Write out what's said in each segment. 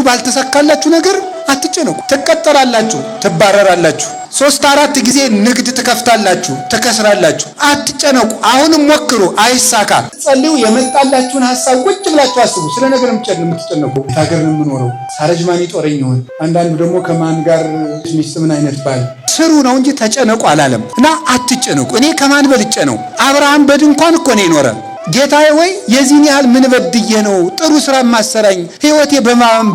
ባልተሳካላችሁ ነገር አትጨነቁ። ትቀጠራላችሁ፣ ትባረራላችሁ፣ 3-4 ጊዜ ንግድ ትከፍታላችሁ፣ ትከስራላችሁ። አትጨነቁ። አሁንም ሞክሩ፣ አይሳካ። ጸልዩ። የመጣላችሁን ሐሳብ ቁጭ ብላችሁ አስቡ። ስለ ነገር የምትጨነቁ ሀገር ነው የምኖረው፣ ሳረጅ ማን ይጦረኝ ይሆን? አንዳንዱ ደግሞ ከማን ጋር ሚስት ምን አይነት ባል ስሩ ነው እንጂ ተጨነቁ አላለም። እና አትጨነቁ። እኔ ከማን በልጬ ነው? አብርሃም በድንኳን እኮ ነው የኖረ። ጌታዬ ወይ የዚህን ያህል ምን በድዬ ነው ጥሩ ስራ ማሰራኝ? ህይወቴ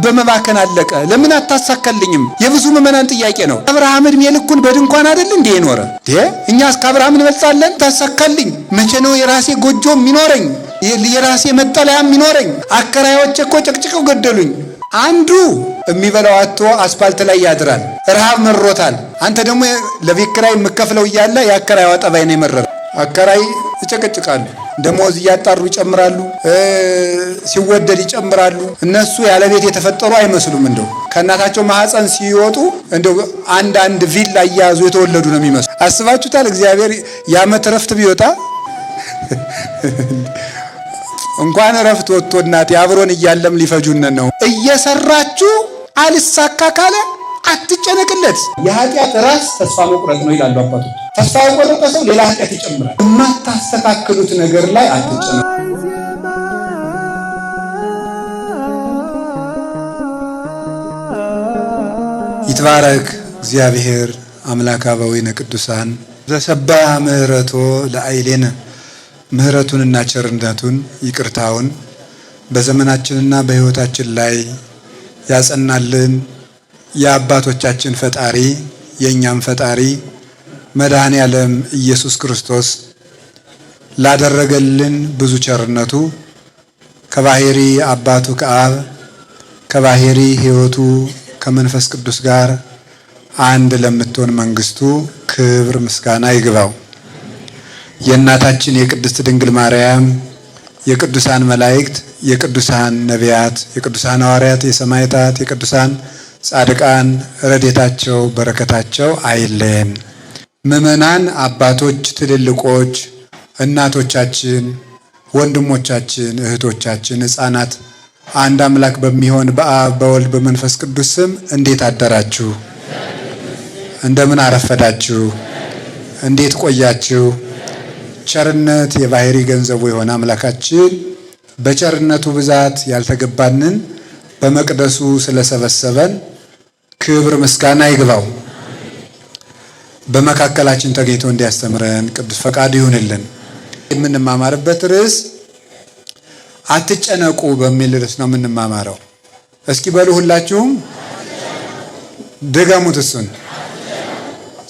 በመባከን አለቀ፣ ለምን አታሳካልኝም? የብዙ ምዕመናን ጥያቄ ነው። አብርሃም እድሜ ልኩን በድንኳን አይደል እንዴ የኖረ? እኛስ ከአብርሃም እንበልጣለን? ታሳካልኝ። መቼ ነው የራሴ ጎጆ የሚኖረኝ? የራሴ መጠለያ የሚኖረኝ? አከራዮቼ እኮ ጨቅጭቀው ገደሉኝ። አንዱ የሚበላው አጥቶ አስፋልት ላይ ያድራል፣ ረሃብ መሮታል። አንተ ደግሞ ለቤት ኪራይ የምከፍለው እያለ የአከራዩ ጠባይ ነው የመረረ። አከራይ ይጨቀጭቃሉ፣ ደሞዝ እያጣሩ ይጨምራሉ፣ ሲወደድ ይጨምራሉ። እነሱ ያለ ቤት የተፈጠሩ አይመስሉም። እንደው ከእናታቸው ማህፀን ሲወጡ እንደው አንድ ቪላ እያያዙ የተወለዱ ነው የሚመስሉ። አስባችሁታል? እግዚአብሔር የዓመት ረፍት ቢወጣ እንኳን ረፍት ወጥቶ እናቴ አብሮን እያለም ሊፈጁን ነው። እየሰራችሁ አልሳካ ካለ አትጨነቅለት። የኃጢአት ራስ ተስፋ መቁረጥ ነው ይላሉ አባቶች። ተስፋ የቆረጠ ሰው ሌላ ኃጢአት ይጨምራል። የማታስተካክሉት ነገር ላይ አትጨነቁ። ይትባረክ እግዚአብሔር አምላከ አበዊነ ቅዱሳን ዘሰብሐ ምሕረቶ ለአይሌነ። ምሕረቱንና ቸርነቱን ይቅርታውን በዘመናችንና በሕይወታችን ላይ ያጸናልን የአባቶቻችን ፈጣሪ የእኛም ፈጣሪ መድኃኔ ዓለም ኢየሱስ ክርስቶስ ላደረገልን ብዙ ቸርነቱ ከባሕሪ አባቱ ከአብ ከባሕሪ ሕይወቱ ከመንፈስ ቅዱስ ጋር አንድ ለምትሆን መንግስቱ ክብር ምስጋና ይግባው። የእናታችን የቅድስት ድንግል ማርያም የቅዱሳን መላእክት የቅዱሳን ነቢያት የቅዱሳን ሐዋርያት የሰማዕታት የቅዱሳን ጻድቃን ረድኤታቸው በረከታቸው አይለየን። ምዕመናን አባቶች፣ ትልልቆች፣ እናቶቻችን፣ ወንድሞቻችን፣ እህቶቻችን፣ ሕፃናት አንድ አምላክ በሚሆን በአብ በወልድ በመንፈስ ቅዱስ ስም እንዴት አደራችሁ? እንደምን አረፈዳችሁ? እንዴት ቆያችሁ? ቸርነት የባሕሪ ገንዘቡ የሆነ አምላካችን በቸርነቱ ብዛት ያልተገባንን በመቅደሱ ስለሰበሰበን ክብር ምስጋና ይግባው። በመካከላችን ተገኝቶ እንዲያስተምረን ቅዱስ ፈቃዱ ይሁንልን። የምንማማርበት ርዕስ አትጨነቁ በሚል ርዕስ ነው የምንማማረው። እስኪ በሉ ሁላችሁም ድገሙት። እሱን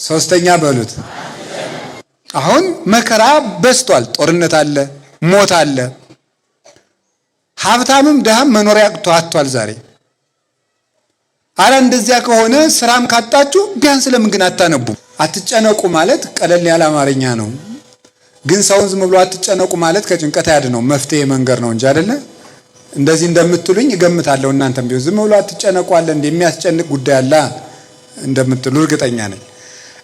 ሶስተኛ በሉት። አሁን መከራ በዝቷል። ጦርነት አለ፣ ሞት አለ። ሀብታምም ድሃም መኖሪያ አጥቷል ዛሬ። አረ እንደዚያ ከሆነ ስራም ካጣችሁ ቢያንስ ለምን ግን አታነቡ? አትጨነቁ ማለት ቀለል ያለ አማርኛ ነው፣ ግን ሰውን ዝም ብሎ አትጨነቁ ማለት ከጭንቀት ያድነው መፍትሄ መንገድ ነው እንጂ አይደለ? እንደዚህ እንደምትሉኝ እገምታለሁ። እናንተም ቢሆን ዝም ብሎ አትጨነቁ አለ እንደ የሚያስጨንቅ ጉዳይ አለ እንደምትሉ እርግጠኛ ነኝ።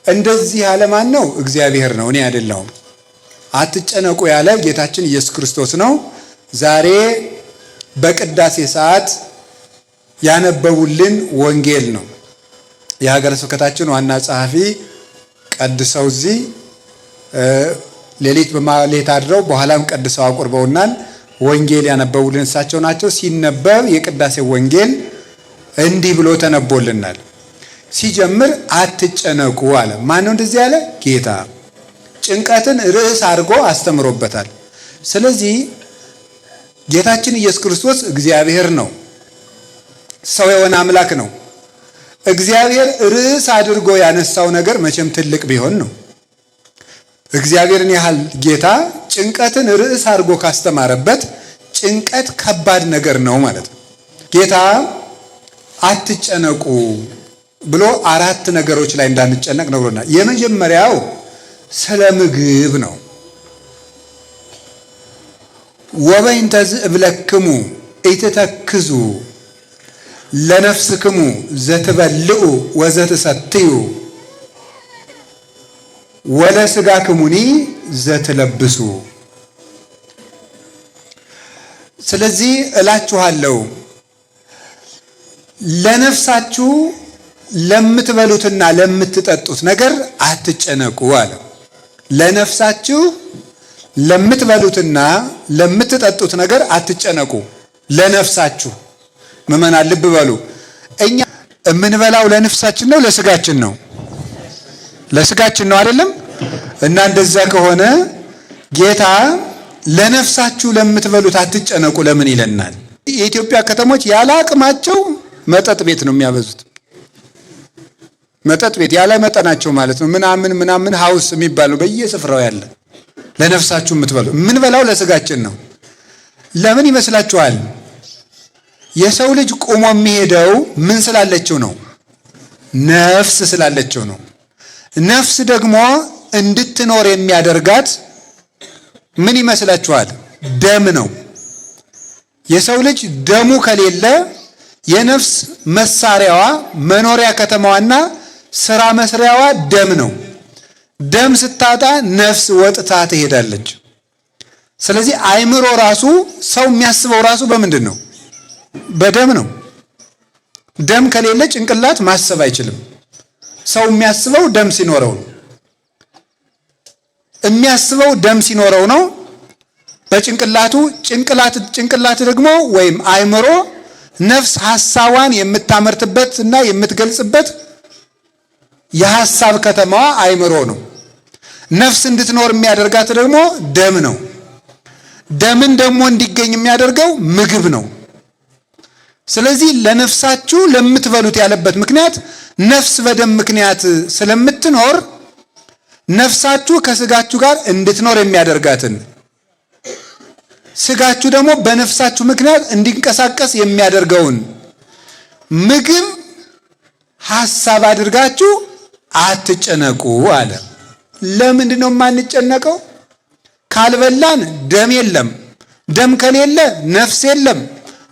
እንደዚህ ያለ ማን ነው? እግዚአብሔር ነው፣ እኔ አይደለሁም። አትጨነቁ ያለ ጌታችን ኢየሱስ ክርስቶስ ነው። ዛሬ በቅዳሴ ሰዓት ያነበቡልን ወንጌል ነው። የሀገረ ስብከታችን ዋና ጸሐፊ ቀድሰው እዚህ ሌሊት በማሌት አድረው በኋላም ቀድሰው አቁርበውናል። ወንጌል ያነበቡልን እሳቸው ናቸው። ሲነበብ የቅዳሴ ወንጌል እንዲህ ብሎ ተነቦልናል። ሲጀምር አትጨነቁ አለ። ማን ነው እንደዚህ ያለ? ጌታ። ጭንቀትን ርዕስ አድርጎ አስተምሮበታል። ስለዚህ ጌታችን ኢየሱስ ክርስቶስ እግዚአብሔር ነው፣ ሰው የሆነ አምላክ ነው። እግዚአብሔር ርዕስ አድርጎ ያነሳው ነገር መቼም ትልቅ ቢሆን ነው። እግዚአብሔርን ያህል ጌታ ጭንቀትን ርዕስ አድርጎ ካስተማረበት ጭንቀት ከባድ ነገር ነው ማለት ነው። ጌታ አትጨነቁ ብሎ 4 ነገሮች ላይ እንዳንጨነቅ ነግሮናል። የመጀመሪያው ስለ ምግብ ነው። ወበይንተ ዝእብለክሙ ኢትተክዙ ለነፍስክሙ ዘትበልዑ ወዘትሰትዩ ወለሥጋክሙኒ ዘትለብሱ። ስለዚህ እላችኋለሁ ለነፍሳችሁ ለምትበሉትና ለምትጠጡት ነገር አትጨነቁ አለ። ለነፍሳችሁ ለምትበሉትና ለምትጠጡት ነገር አትጨነቁ። ለነፍሳችሁ ምዕመናን ልብ በሉ። እኛ የምንበላው ለነፍሳችን ነው ለስጋችን ነው? ለስጋችን ነው አይደለም? እና እንደዛ ከሆነ ጌታ ለነፍሳችሁ ለምትበሉት አትጨነቁ ለምን ይለናል? የኢትዮጵያ ከተሞች ያለ አቅማቸው መጠጥ ቤት ነው የሚያበዙት። መጠጥ ቤት ያለ መጠናቸው ማለት ነው። ምናምን ሀውስ የሚባል በየስፍራው ያለ። ለነፍሳችሁ የምትበሉ የምንበላው ለስጋችን ነው። ለምን ይመስላችኋል? የሰው ልጅ ቆሞ የሚሄደው ምን ስላለችው ነው? ነፍስ ስላለችው ነው። ነፍስ ደግሞ እንድትኖር የሚያደርጋት ምን ይመስላችኋል? ደም ነው። የሰው ልጅ ደሙ ከሌለ የነፍስ መሳሪያዋ መኖሪያ ከተማዋና ስራ መስሪያዋ ደም ነው። ደም ስታጣ ነፍስ ወጥታ ትሄዳለች። ስለዚህ አእምሮ ራሱ ሰው የሚያስበው ራሱ በምንድን ነው? በደም ነው። ደም ከሌለ ጭንቅላት ማሰብ አይችልም። ሰው የሚያስበው ደም ሲኖረው ነው። የሚያስበው ደም ሲኖረው ነው። በጭንቅላቱ ጭንቅላት ደግሞ ወይም አእምሮ ነፍስ ሐሳቧን የምታመርትበት እና የምትገልጽበት የሐሳብ ከተማዋ አእምሮ ነው። ነፍስ እንድትኖር የሚያደርጋት ደግሞ ደም ነው። ደምን ደግሞ እንዲገኝ የሚያደርገው ምግብ ነው። ስለዚህ ለነፍሳችሁ ለምትበሉት ያለበት ምክንያት ነፍስ በደም ምክንያት ስለምትኖር ነፍሳችሁ ከስጋችሁ ጋር እንድትኖር የሚያደርጋትን ስጋችሁ ደግሞ በነፍሳችሁ ምክንያት እንዲንቀሳቀስ የሚያደርገውን ምግብ ሐሳብ አድርጋችሁ አትጨነቁ አለ። ለምንድን ነው የማንጨነቀው? ካልበላን ደም የለም፣ ደም ከሌለ ነፍስ የለም፣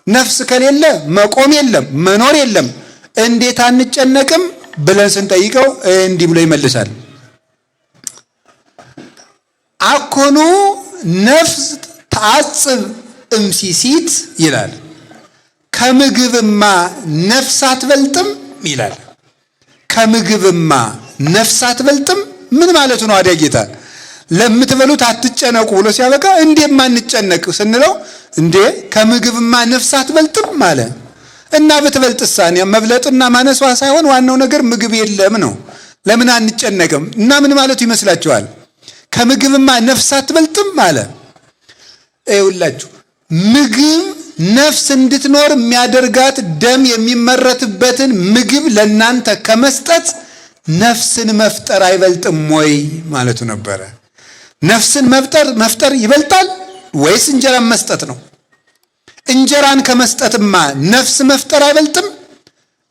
ነፍስ ከሌለ መቆም የለም፣ መኖር የለም። እንዴት አንጨነቅም ብለን ስንጠይቀው እንዲህ ብሎ ይመልሳል። አኮኑ ነፍስ ተአጽብ እምሲሲት ይላል። ከምግብማ ነፍስ አትበልጥም ይላል። ከምግብማ ነፍስ አትበልጥም ምን ማለቱ ነው? አዲያ ጌታ ለምትበሉት አትጨነቁ ብሎ ሲያበቃ እንዴት ማንጨነቅ ስንለው እንዴ ከምግብማ ነፍስ አትበልጥም አለ። እና ብትበልጥሳ መብለጥና ማነሷ ሳይሆን ዋናው ነገር ምግብ የለም ነው። ለምን አንጨነቅም? እና ምን ማለቱ ይመስላችኋል? ከምግብማ ነፍስ አትበልጥም አለ። ይኸውላችሁ ምግብ ነፍስ እንድትኖር የሚያደርጋት ደም የሚመረትበትን ምግብ ለናንተ ከመስጠት ነፍስን መፍጠር አይበልጥም ወይ ማለቱ ነበረ። ነፍስን መፍጠር ይበልጣል ወይስ እንጀራን መስጠት ነው? እንጀራን ከመስጠትማ ነፍስ መፍጠር አይበልጥም?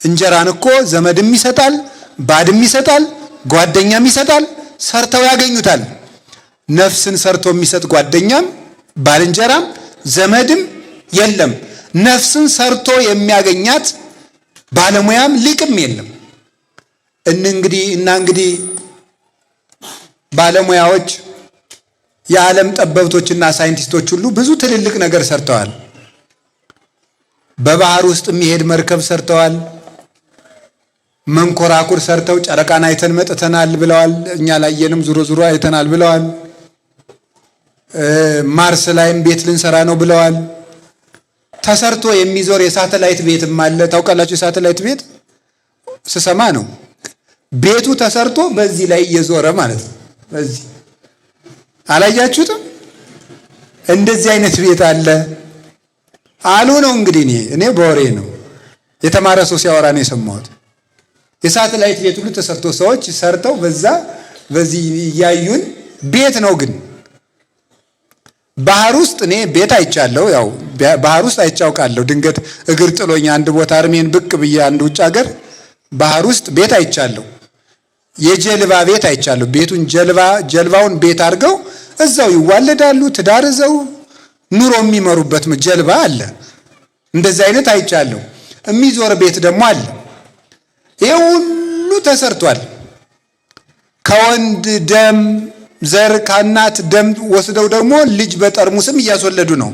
እንጀራን እኮ ዘመድም ይሰጣል፣ ባድም ይሰጣል፣ ጓደኛም ይሰጣል፣ ሰርተው ያገኙታል። ነፍስን ሰርቶ የሚሰጥ ጓደኛም ባልንጀራም ዘመድም የለም። ነፍስን ሰርቶ የሚያገኛት ባለሙያም ሊቅም የለም። እንግዲህ ባለሙያዎች የዓለም ጠበብቶችና ሳይንቲስቶች ሁሉ ብዙ ትልልቅ ነገር ሰርተዋል። በባህር ውስጥ የሚሄድ መርከብ ሰርተዋል። መንኮራኩር ሰርተው ጨረቃን አይተን መጥተናል ብለዋል። እኛ ላየንም ዙሮ አይተናል ብለዋል። ማርስ ላይም ቤት ልንሰራ ነው ብለዋል። ተሰርቶ የሚዞር የሳተላይት ቤትም አለ። ታውቃላችሁ? የሳተላይት ቤት ስሰማ ነው ቤቱ ተሰርቶ በዚህ ላይ እየዞረ ማለት ነው። በዚህ አላያችሁትም? እንደዚህ አይነት ቤት አለ አሉ ነው እንግዲህ እኔ በወሬ ነው የተማረ ሰው ሲያወራ ነው የሰማሁት። የሳተላይት ቤት ሁሉ ተሰርቶ ሰዎች ሰርተው በዚህ እያዩን ቤት ነው። ግን ባህር ውስጥ እኔ ቤት አይቻለሁ። ያው ባህር ውስጥ አይቻውቃለሁ። ድንገት እግር ጥሎኝ አንድ ቦታ አርሜን ብቅ ብዬ አንድ ውጭ ሀገር ባህር ውስጥ ቤት አይቻለሁ። የጀልባ ቤት አይቻለሁ። ቤቱን ጀልባውን ቤት አድርገው እዛው ይዋለዳሉ። ትዳር እዛው ኑሮ የሚመሩበት ጀልባ አለ። እንደዚህ አይነት አይቻለሁ። የሚዞር ቤት ደግሞ አለ። ይሄ ሁሉ ተሰርቷል። ከወንድ ደም ዘር ከእናት ደም ወስደው ደግሞ ልጅ በጠርሙስም እያስወለዱ ነው።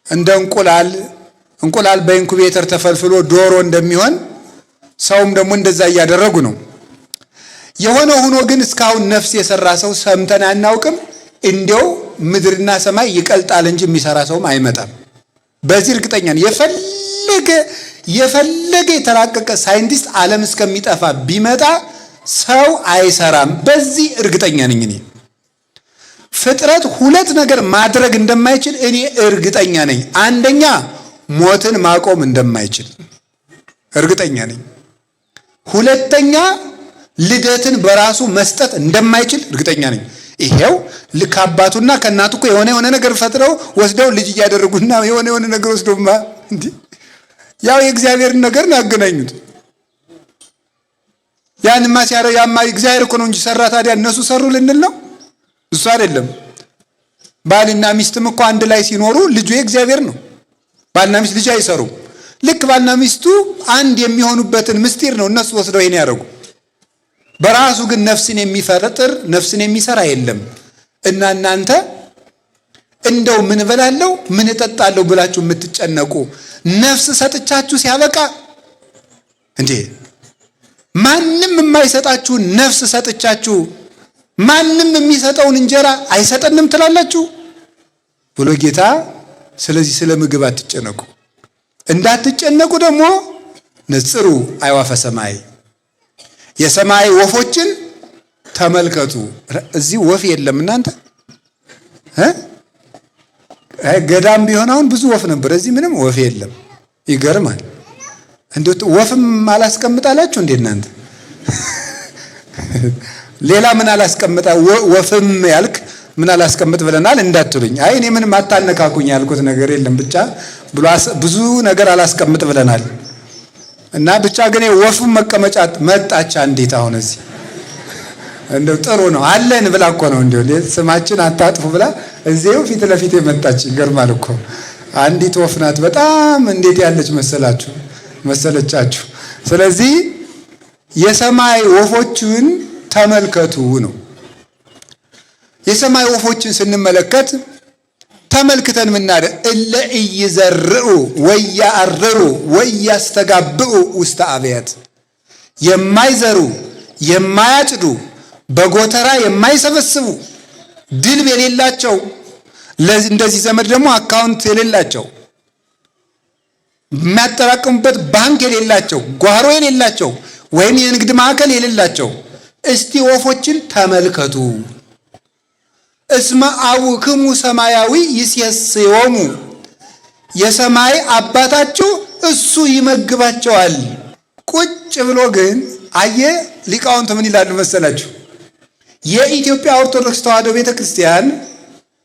እንደ እንቁላል እንቁላል በኢንኩቤተር ተፈልፍሎ ዶሮ እንደሚሆን ሰውም ደግሞ እንደዛ እያደረጉ ነው። የሆነ ሆኖ ግን እስካሁን ነፍስ የሰራ ሰው ሰምተን አናውቅም። እንዲያው ምድርና ሰማይ ይቀልጣል እንጂ የሚሰራ ሰውም አይመጣም። በዚህ እርግጠኛ ነኝ። የፈለገ የተራቀቀ ሳይንቲስት ዓለም እስከሚጠፋ ቢመጣ ሰው አይሰራም። በዚህ እርግጠኛ ነኝ እኔ። ፍጥረት ሁለት ነገር ማድረግ እንደማይችል እኔ እርግጠኛ ነኝ። አንደኛ ሞትን ማቆም እንደማይችል እርግጠኛ ነኝ። ሁለተኛ ልደትን በራሱ መስጠት እንደማይችል እርግጠኛ ነኝ። ይሄው ልክ አባቱና ከእናቱ እኮ የሆነ ነገር ፈጥረው ወስደው ልጅ እያደረጉና የሆነ ነገር ወስደውማ እንዴ ያው የእግዚአብሔርን ነገር ነው ያገናኙት። ያንማ ሲያረ ያማ እግዚአብሔር እኮ ነው እንጂ ሰራ። ታዲያ እነሱ ሰሩ ልንል ነው? እሱ አይደለም። ባልና ሚስትም እኮ አንድ ላይ ሲኖሩ ልጁ የእግዚአብሔር ነው። ባልና ሚስት ልጅ አይሰሩም። ልክ ባልና ሚስቱ አንድ የሚሆኑበትን ምስጢር ነው እነሱ ወስደው ይሄን ያደርጉ። በራሱ ግን ነፍስን የሚፈጥር ነፍስን የሚሰራ የለም። እና እናንተ እንደው ምን እበላለሁ ምን እጠጣለሁ ብላችሁ የምትጨነቁ ነፍስ ሰጥቻችሁ ሲያበቃ እንዴ ማንም የማይሰጣችሁ ነፍስ ሰጥቻችሁ ማንም የሚሰጠውን እንጀራ አይሰጠንም ትላላችሁ ብሎ ጌታ። ስለዚህ ስለ ምግብ አትጨነቁ። እንዳትጨነቁ ደግሞ ንጽሩ አዕዋፈ ሰማይ፣ የሰማይ ወፎችን ተመልከቱ። እዚህ ወፍ የለም እናንተ ገዳም ቢሆን አሁን ብዙ ወፍ ነበር። እዚህ ምንም ወፍ የለም። ይገርማል። እንዴት ወፍም አላስቀምጣላችሁ እንዴ እናንተ? ሌላ ምን አላስቀምጣ ወፍም ያልክ ምን አላስቀምጥ ብለናል እንዳትሉኝ። አይ እኔ ምንም አታነካኩኝ ያልኩት ነገር የለም። ብቻ ብዙ ነገር አላስቀምጥ ብለናል እና ብቻ ግን ወፍም መቀመጫ መጣች አንዲት። አሁን እዚህ እንደው ጥሩ ነው አለን ብላ እኮ ነው እንደው ስማችን አታጥፉ ብላ እዚህው ፊት ለፊት የመጣች። ይገርማል እኮ አንዲት ወፍ ናት። በጣም እንዴት ያለች መሰለቻችሁ። ስለዚህ የሰማይ ወፎችን ተመልከቱ ነው። የሰማይ ወፎችን ስንመለከት ተመልክተን ምናደ እለ ኢይዘርኡ ወያአርሩ ወያስተጋብኡ ውስተ አብያት፣ የማይዘሩ የማያጭዱ በጎተራ የማይሰበስቡ ድልብ የሌላቸው እንደዚህ ዘመድ ደግሞ አካውንት የሌላቸው የሚያጠራቅሙበት ባንክ የሌላቸው ጓሮ የሌላቸው ወይም የንግድ ማዕከል የሌላቸው እስቲ ወፎችን ተመልከቱ። እስመ አቡክሙ ሰማያዊ ይሴስዮሙ፣ የሰማይ አባታችሁ እሱ ይመግባቸዋል። ቁጭ ብሎ ግን አየ ሊቃውንት ምን ይላሉ መሰላችሁ? የኢትዮጵያ ኦርቶዶክስ ተዋሕዶ ቤተክርስቲያን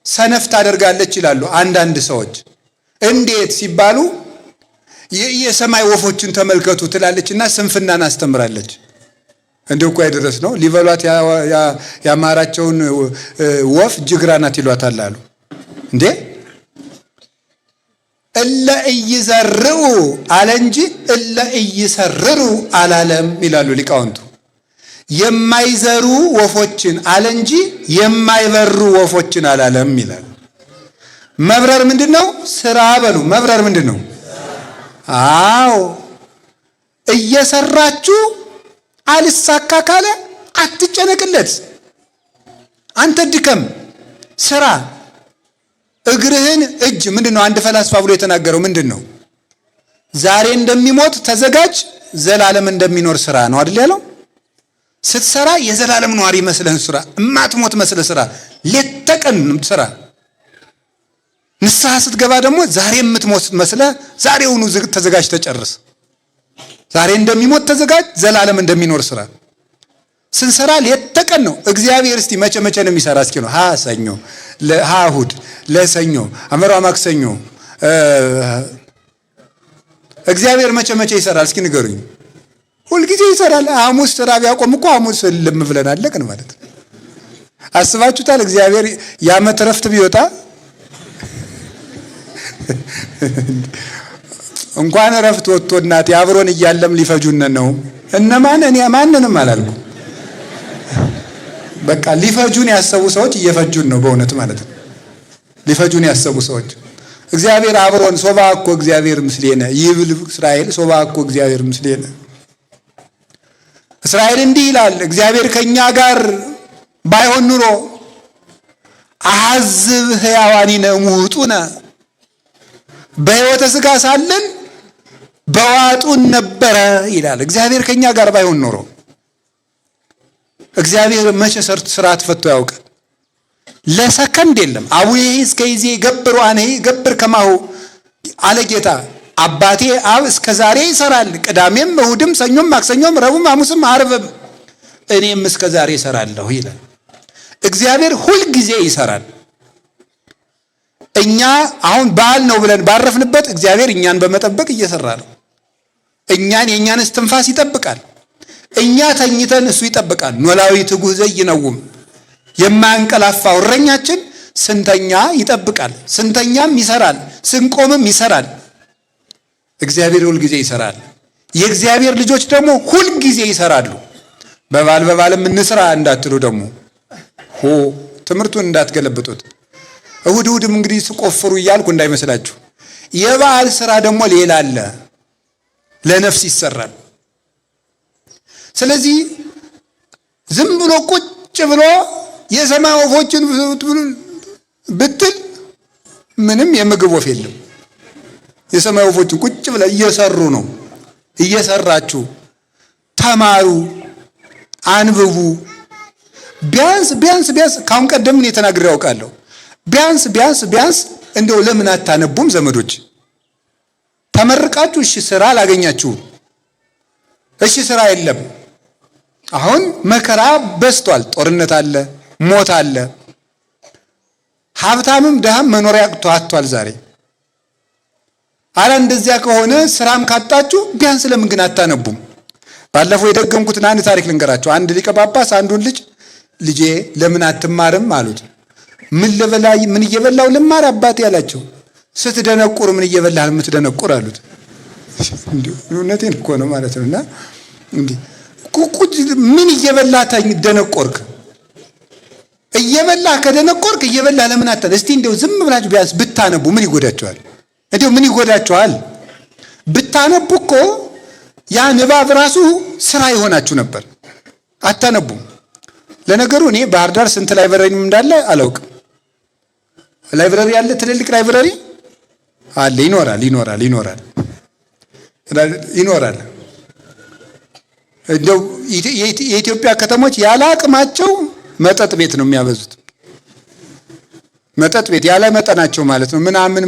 ሰነፍ ታደርጋለች ይላሉ አንዳንድ ሰዎች። እንዴት ሲባሉ የሰማይ ወፎችን ተመልከቱ ትላለችና ስንፍናን አስተምራለች። እንደው እኮ አይደረስ ነው ሊበሏት ያማራቸውን ወፍ ጅግራ ናት ይሏታል አሉ። እንዴ እለ ኢይዘርኡ አለ እንጂ እለ ኢይሰርሩ አላለም ይላሉ ሊቃውንቱ። የማይዘሩ ወፎችን አለ እንጂ የማይበሩ ወፎችን አላለም ይላል። መብረር ምንድነው? ስራ በሉ። መብረር ምንድነው? አዎ እየሰራችሁ አልሳካ ካለ አትጨነቅለት። አንተ ድከም፣ ስራ። እግርህን እጅ ምንድነው? አንድ ፈላስፋ ብሎ የተናገረው ምንድነው? ዛሬ እንደሚሞት ተዘጋጅ፣ ዘላለም እንደሚኖር ስራ ነው አይደል ያለው? ስትሰራ የዘላለም ኗሪ መስለን ስራ፣ እማትሞት መስለ ስራ፣ ሌት ተቀን ስራ። ንስሐ ስትገባ ደግሞ ዛሬ የምትሞት መስለ ዛሬውኑ ተዘጋጅ፣ ተጨርስ። ዛሬ እንደሚሞት ተዘጋጅ፣ ዘላለም እንደሚኖር ስራ። ስንሰራ ሌት ተቀን ነው። እግዚአብሔር እስቲ መቼ ነው የሚሰራ? እስኪ ነው ሰኞ፣ እሑድ፣ ለሰኞ፣ አመራ፣ ማክሰኞ እግዚአብሔር መቼ ይሰራል? እስኪ ንገሩኝ። ሁልጊዜ ይሰራል። ሐሙስ ስራ ቢያቆም እኮ ሐሙስ ልም ብለን አለቅን ማለት ነው። አስባችሁታል? እግዚአብሔር የዓመት እረፍት ቢወጣ እንኳን እረፍት ወጥቶ እናቴ አብሮን እያለም ሊፈጁን ነው። እነማን? እኔ ማንንም አላልኩም። በቃ ሊፈጁን ያሰቡ ሰዎች እየፈጁን ነው በእውነት ማለት ነው። ሊፈጁን ያሰቡ ሰዎች እግዚአብሔር አብሮን ሶባኮ እግዚአብሔር ምስሌነ ይብል እስራኤል ሶባኮ እግዚአብሔር ምስሌነ። እስራኤል እንዲህ ይላል፣ እግዚአብሔር ከኛ ጋር ባይሆን ኑሮ አሐዝብ ሕያዋኒነ እሙጡነ፣ በሕይወተ ሥጋ ሳለን በዋጡን ነበረ ይላል። እግዚአብሔር ከኛ ጋር ባይሆን ኖሮ እግዚአብሔር መቼ ስርዓት ፈቶ ያውቃል? ለሰከንድ የለም። አቡዬ እስከ ይዜ ገብሩ አነ ገብር ከማሁ አለ ጌታ። አባቴ አብ እስከ ዛሬ ይሰራል፣ ቅዳሜም እሁድም ሰኞም ማክሰኞም ረቡዕም ሐሙስም ዓርብም እኔም እስከ ዛሬ ይሰራለሁ ይላል። እግዚአብሔር ሁል ጊዜ ይሰራል። እኛ አሁን በዓል ነው ብለን ባረፍንበት እግዚአብሔር እኛን በመጠበቅ እየሰራ ነው። እኛን የእኛን እስትንፋስ ይጠብቃል። እኛ ተኝተን እሱ ይጠብቃል። ኖላዊ ትጉህ ዘይነውም፣ የማያንቀላፋው እረኛችን ስንተኛ ይጠብቃል፣ ስንተኛም ይሰራል፣ ስንቆምም ይሰራል። እግዚአብሔር ሁል ጊዜ ይሰራል። የእግዚአብሔር ልጆች ደግሞ ሁል ጊዜ ይሰራሉ። በባልም እንስራ እንዳትሉ ደግሞ ትምህርቱን እንዳትገለብጡት። እሁድም እንግዲህ ስቆፍሩ እያልኩ እንዳይመስላችሁ። የበዓል ስራ ደግሞ ሌላ አለ፣ ለነፍስ ይሰራል። ስለዚህ ዝም ብሎ ቁጭ ብሎ የሰማይ ወፎችን ብትል ምንም የምግብ ወፍ የለም። የሰማይ ወፎችን ቁጭ ብለ እየሰሩ ነው። እየሰራችሁ ተማሩ፣ አንብቡ። ቢያንስ ካሁን ቀደም እኔ ተናግሬ ያውቃለሁ። ቢያንስ እንደው ለምን አታነቡም ዘመዶች? ተመርቃችሁ እሺ ስራ አላገኛችሁም፣ እሺ ስራ የለም። አሁን መከራ በስቷል። ጦርነት አለ፣ ሞት አለ። ሀብታምም ድሃም መኖሪያ አጥቷል ዛሬ። አረ እንደዚያ ከሆነ ስራም ካጣችሁ ቢያንስ ለምን ግን አታነቡም? ባለፈው የደገምኩትን አንድ ታሪክ ልንገራቸው። አንድ ሊቀ ጳጳስ አንዱን ልጄ ለምን አትማርም አሉት። ምን እየበላው ልማር አባቴ አላቸው። ስትደነቁር ምን እየበላህ የምትደነቁር አሉት። እውነቴን እኮ ነው ማለት ነውና እንዴ ቁቁጭ ምን እየበላህ ደነቆርክ? እየበላህ ከደነቆርክ እየበላህ ለምን አታን? እስቲ እንደው ዝም ብላችሁ ቢያንስ ብታነቡ ምን ይጎዳችኋል? እንደው ምን ይጎዳችኋል? ብታነቡ እኮ ያ ንባብ ራሱ ስራ ይሆናችሁ ነበር። አታነቡም። ለነገሩ እኔ ባህር ዳር ስንት ላይብረሪም እንዳለ አላውቅም። ላይብረሪ ያለ ትልልቅ ላይብረሪ አለ። ይኖራል። እንደው የኢትዮጵያ ከተሞች ያለ አቅማቸው መጠጥ ቤት ነው የሚያበዙት። መጠጥ ቤት ያለ መጠናቸው ማለት ነው።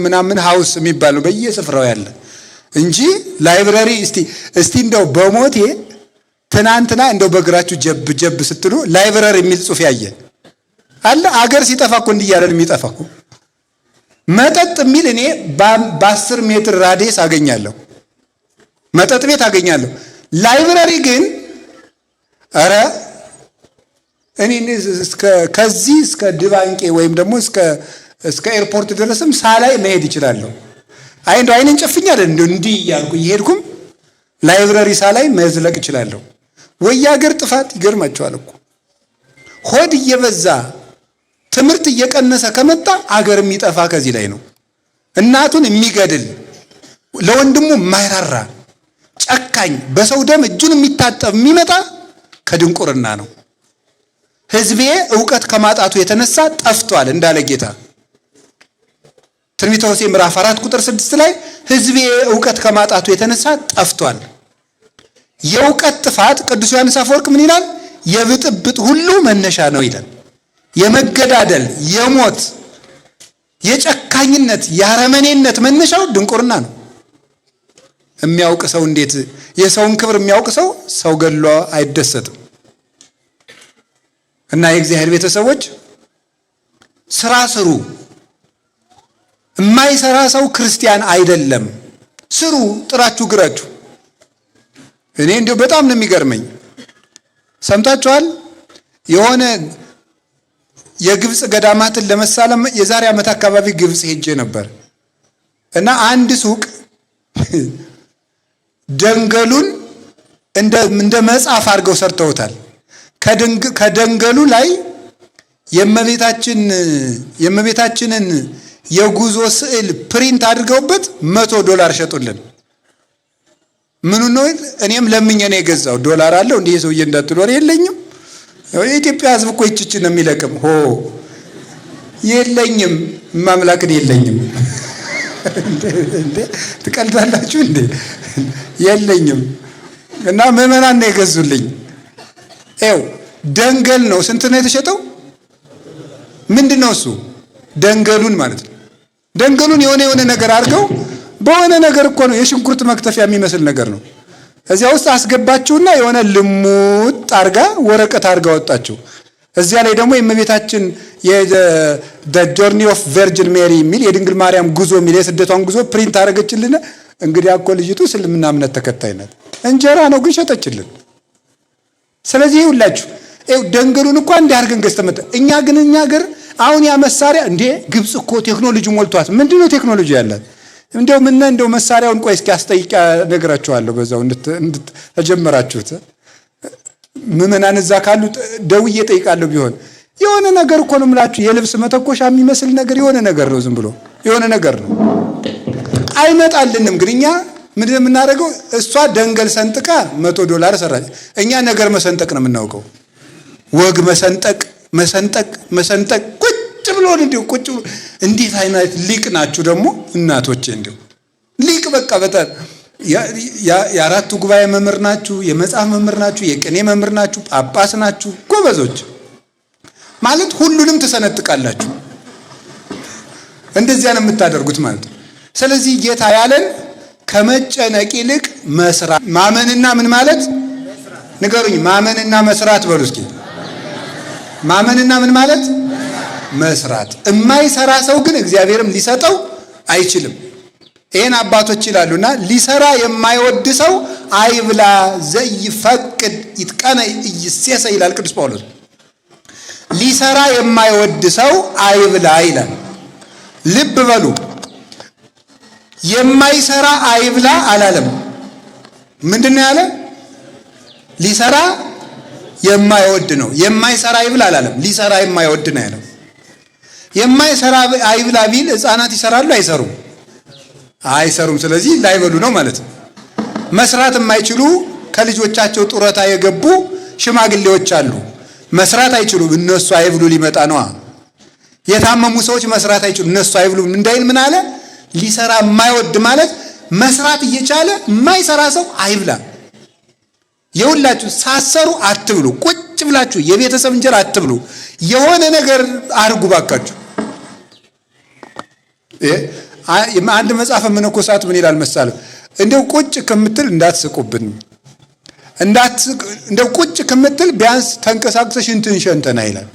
ምናምን ሀውስ የሚባል ነው በየስፍራው ያለ እንጂ ላይብረሪ እስቲ እንደው በሞቴ ትናንትና እንደው በእግራችሁ ጀብ ስትሉ ላይብረሪ የሚል ጽሑፍ ያየ አለ? አገር ሲጠፋ እኮ እንዲህ እያለን የሚጠፋ እኮ መጠጥ የሚል እኔ በ10 ሜትር ራዲየስ አገኛለሁ፣ መጠጥ ቤት አገኛለሁ። ላይብረሪ ግን ኧረ እኔ ከዚህ እስከ ድባንቄ ወይም ደግሞ እስከ ኤርፖርት ድረስም ሳላይ መሄድ ይችላለሁ። እንደው አይኔን ጨፍኛ አይደል እንደው እንዲህ እያልኩ እየሄድኩም ላይብረሪ ሳላይ መዝለቅ እችላለሁ። ወይ የአገር ጥፋት ይገርማቸዋል እኮ ሆድ እየበዛ ትምህርት እየቀነሰ ከመጣ አገር የሚጠፋ ከዚህ ላይ ነው። እናቱን የሚገድል ለወንድሙ የማይራራ ጨካኝ በሰው ደም እጁን የሚታጠብ የሚመጣ ከድንቁርና ነው። ሕዝቤ ዕውቀት ከማጣቱ የተነሳ ጠፍቷል እንዳለ ጌታ ትንቢተ ሆሴዕ ምዕራፍ 4 ቁጥር 6 ላይ ሕዝቤ ዕውቀት ከማጣቱ የተነሳ ጠፍቷል። የዕውቀት ጥፋት ቅዱስ ዮሐንስ አፈወርቅ ምን ይላል? የብጥብጥ ሁሉ መነሻ ነው ይላል። የመገዳደል፣ የሞት፣ የጨካኝነት፣ የአረመኔነት መነሻው ድንቁርና ነው። የሚያውቅ ሰው እንዴት የሰውን ክብር የሚያውቅ ሰው ገድሎ አይደሰትም። እና የእግዚአብሔር ቤተሰቦች ስራ ስሩ። የማይሰራ ሰው ክርስቲያን አይደለም። ስሩ፣ ጥራችሁ ግራችሁ። እኔ እንዲሁ በጣም ነው የሚገርመኝ። ሰምታችኋል? የሆነ የግብፅ ገዳማትን ለመሳለም የዛሬ ዓመት አካባቢ ግብፅ ሄጄ ነበር እና አንድ ሱቅ ደንገሉን እንደ መጽሐፍ አድርገው ሰርተውታል። ከደንገሉ ላይ የእመቤታችንን የጉዞ ስዕል ፕሪንት አድርገውበት $100 ሸጡልን። ምኑ ነው? እኔም ለምኜ ነው የገዛው። ዶላር አለው እንዴ ሰውዬ እንዳትኖር የለኝም። የኢትዮጵያ ሕዝብ እኮ ይችች ነው የሚለቅም። የለኝም ማምላክን የለኝም። እንዴ ትቀልዳላችሁ እንዴ? የለኝም። እና ምዕመናን ነው የገዙልኝ። ደንገል ነው። ስንት ነው የተሸጠው? ምንድነው እሱ? ደንገሉን ማለት ነው። ደንገሉን የሆነ ነገር አድርገው በሆነ ነገር እኮ ነው፣ የሽንኩርት መክተፊያ የሚመስል ነገር ነው። እዚያ ውስጥ አስገባችሁና የሆነ ልሙጥ አርጋ ወረቀት አርጋ ወጣችሁ። እዚያ ላይ ደግሞ የእመቤታችን ጆርኒ ኦፍ ቨርጅን ሜሪ የሚል የድንግል ማርያም ጉዞ የሚል የስደቷን ጉዞ ፕሪንት አደረገችልን። እንግዲህ እኮ ልጅቱ እስልምና እምነት ተከታይ ናት። እንጀራ ነው ግን ሸጠችልን። ስለዚህ ይኸውላችሁ ደንገሉን እኮ እንዲህ አድርገን ገዝተመጣ። እኛ ሀገር አሁን ያ መሳሪያ እንዴ ግብጽ እኮ ቴክኖሎጂ ሞልቷት። ምንድነው ቴክኖሎጂ ያላት? እንደው መሳሪያውን ቆይ እስኪ አስጠይቃ ነገራችኋለሁ። በዛው ተጀመራችሁት ምዕመናን እዛ ካሉ ደውዬ ጠይቃለሁ። ቢሆን የሆነ ነገር እኮ ነው የምላችሁ። የልብስ መተኮሻ የሚመስል ነገር የሆነ ነገር ነው፣ ዝም ብሎ የሆነ ነገር ነው። አይመጣልንም። ግን እኛ ምንድን ነው የምናደርገው? እሷ ደንገል ሰንጥቃ $100 ሰራች። እኛ ነገር መሰንጠቅ ነው የምናውቀው። ወግ መሰንጠቅ ቁጭ ብሎ ቁጭ ብሎ እንዴት አይነት ሊቅ ናችሁ ደግሞ እናቶቼ! ሊቅ በቃ በጣም የአራቱ ጉባኤ መምህር ናችሁ፣ የመጽሐፍ መምህር ናችሁ፣ የቅኔ መምህር ናችሁ፣ ጳጳስ ናችሁ፣ ጎበዞች ማለት ሁሉንም ትሰነጥቃላችሁ። እንደዚያ ነው የምታደርጉት ማለት ነው። ስለዚህ ጌታ ያለን ከመጨነቅ ይልቅ መስራት። ማመንና ምን ማለት ንገሩኝ? ማመንና መስራት በሉ እስኪ። ማመንና ምን ማለት? መስራት። የማይሰራ ሰው ግን እግዚአብሔርም ሊሰጠው አይችልም። ይሄን አባቶች ይላሉና ሊሰራ የማይወድ ሰው አይብላ ዘይፈቅድ ይትቀነ ይሴሰ ይላል ቅዱስ ጳውሎስ። ሊሰራ የማይወድ ሰው አይብላ ይላል። ልብ በሉ፣ የማይሰራ አይብላ አላለም። ምንድነው ያለ? ሊሰራ የማይወድ ነው። የማይሰራ አይብላ አላለም። ሊሰራ የማይወድ ነው ያለው። የማይሰራ አይብላ ቢል ሕፃናት ይሰራሉ? አይሰሩም። ስለዚህ ላይበሉ ነው ማለት ነው። መስራት የማይችሉ ከልጆቻቸው ጡረታ የገቡ ሽማግሌዎች አሉ። መስራት አይችሉም። እነሱ አይብሉ ሊመጣ ነዋ። የታመሙ ሰዎች መስራት አይችሉም። እነሱ አይብሉ እንዳይል ምን አለ? ሊሰራ የማይወድ ማለት መስራት እየቻለ የማይሰራ ሰው አይብላ። የሁላችሁ ሳሰሩ አትብሉ። ቁጭ ብላችሁ የቤተሰብ እንጀራ አትብሉ። የሆነ ነገር አድርጉ ባካችሁ። አንድ መጽሐፈ መነኮሳት ምን ይላል መሰለህ? እንደው ቁጭ ከምትል እንዳትስቁብን፣ እንደው ቁጭ ከምትል ቢያንስ ተንቀሳቅሰሽ እንትን ሸንተና ይላል።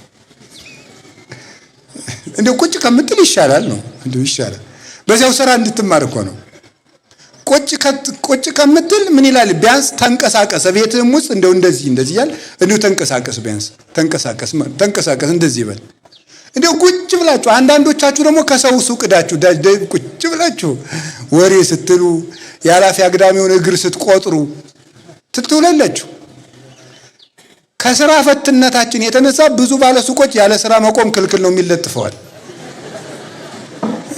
እንደው ቁጭ ከምትል ይሻላል ነው። እንደው ይሻላል። በዚያው ስራ እንድትማር እኮ ነው። ቁጭ ከምትል ምን ይላል? ቢያንስ ተንቀሳቀስ። ቤትህም ውስጥ እንደው እንደዚህ ያል እንደው ተንቀሳቀስ፣ ቢያንስ ተንቀሳቀስ እንደዚህ ይበል። እንደው ቁጭ ብላችሁ አንዳንዶቻችሁ ደግሞ ከሰው ሱቅ ዳችሁ ቁጭ ብላችሁ ወሬ ስትሉ ያላፊ አግዳሚውን እግር ስትቆጥሩ ትትውላላችሁ። ከስራ ፈትነታችን የተነሳ ብዙ ባለሱቆች ያለ ስራ መቆም ክልክል ነው የሚለጥፈዋል።